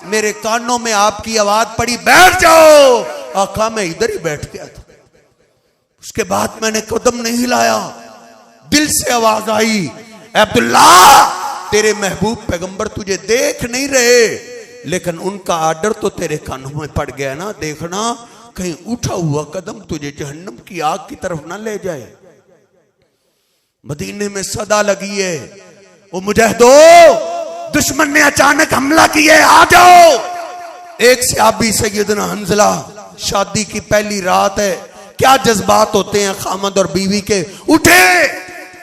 मेरे कानों में आपकी आवाज पड़ी, बैठ जाओ। आका मैं इधर ही बैठ गया था, उसके बाद मैंने कदम नहीं हिलाया। दिल से आवाज आई, अब्दुल्ला तेरे महबूब पैगंबर तुझे देख नहीं रहे, लेकिन उनका आर्डर तो तेरे कानों में पड़ गया ना, देखना कहीं उठा हुआ कदम तुझे जहन्नम की आग की तरफ ना ले जाए। मदीने में सदा लगी है, वो मुजाहिदो दुश्मन ने अचानक हमला किया, आ जाओ। एक सहाबी सैयदना हंजला, शादी की पहली रात है, क्या जज्बात होते हैं खामद और बीवी के, उठे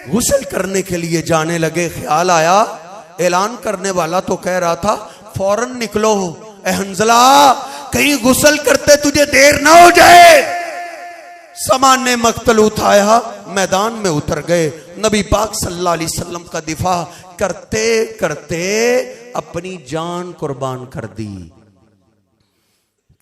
गुस्ल करने के लिए जाने लगे। ख्याल आया ऐलान करने वाला तो कह रहा था फौरन निकलो, ए हंजला कहीं गुस्ल करते तुझे देर ना हो जाए। सामान ने मक्तल उठाया, मैदान में उतर गए। नबी पाक सल्लल्लाहु अलैहि वसल्लम का दिफा करते करते अपनी जान कुर्बान कर दी।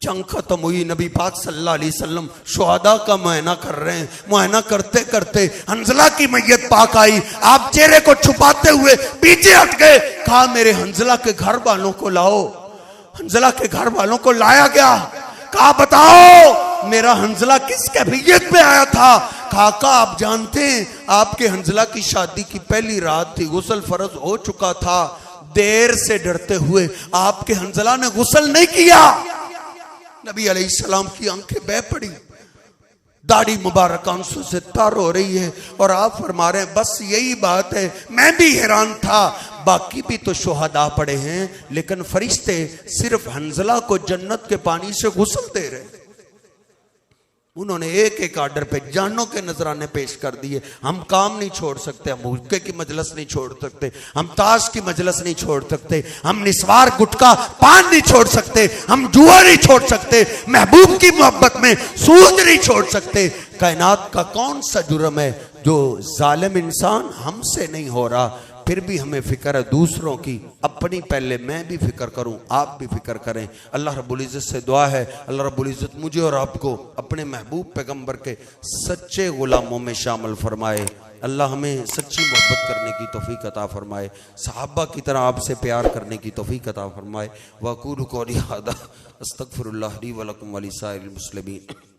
जंग खत्म हुई, नबी पाक सल्लल्लाहु अलैहि वसल्लम शुहदा का मुआयना कर रहे हैं। मुआयना करते करते हंजला की मैयत पाक आई, आप चेहरे को छुपाते हुए पीछे हट गए। कहा मेरे हंजला के घर वालों को लाओ। हंजला के घर वालों को लाया गया। कहा बताओ मेरा हंजला किस कैफियत में आया था? काका आप जानते हैं आपके हंजला की शादी की पहली रात थी, गुस्ल फर्ज हो चुका था, देर से डरते हुए आपके हंजला ने गुस्ल नहीं किया। नबी अलैहिस्सलाम की आंखें बह पड़ी, दाढ़ी मुबारक आंसू से तर हो रही है, और आप फरमा रहे हैं बस यही बात है। मैं भी हैरान था, बाकी भी तो शुहदा पड़े हैं, लेकिन फरिश्ते सिर्फ हंजला को जन्नत के पानी से गुस्ल दे रहे हैं। उन्होंने एक एक आर्डर पे जानों के नजराने पेश कर दिए। हम काम नहीं छोड़ सकते, हम हुक्के की मजलिस नहीं छोड़ सकते, हम ताश की मजलिस नहीं छोड़ सकते, हम निस्वार गुटका पान नहीं छोड़ सकते, हम जुआ नहीं छोड़ सकते, महबूब की मोहब्बत में सूद नहीं छोड़ सकते। कायनात का कौन सा जुर्म है जो जालिम इंसान हमसे नहीं हो रहा? फिर भी हमें फिक्र है दूसरों की, अपनी पहले मैं भी फिक्र करूं, आप भी फिक्र करें। अल्लाह रब्बुल इज़्ज़त से दुआ है, अल्लाह रब्बुल इज़्ज़त मुझे और आपको अपने महबूब पैगंबर के सच्चे गुलामों में शामिल फरमाए। अल्लाह हमें सच्ची मोहब्बत करने की तौफीक अता फरमाए, सहाबा की तरह आपसे प्यार करने की तौफीक अता फरमाए। वक़ूलु क़ौली हाज़ा अस्तग़फ़िरुल्लाह ली व लकुम व लिसाइरिल मुस्लिमीन।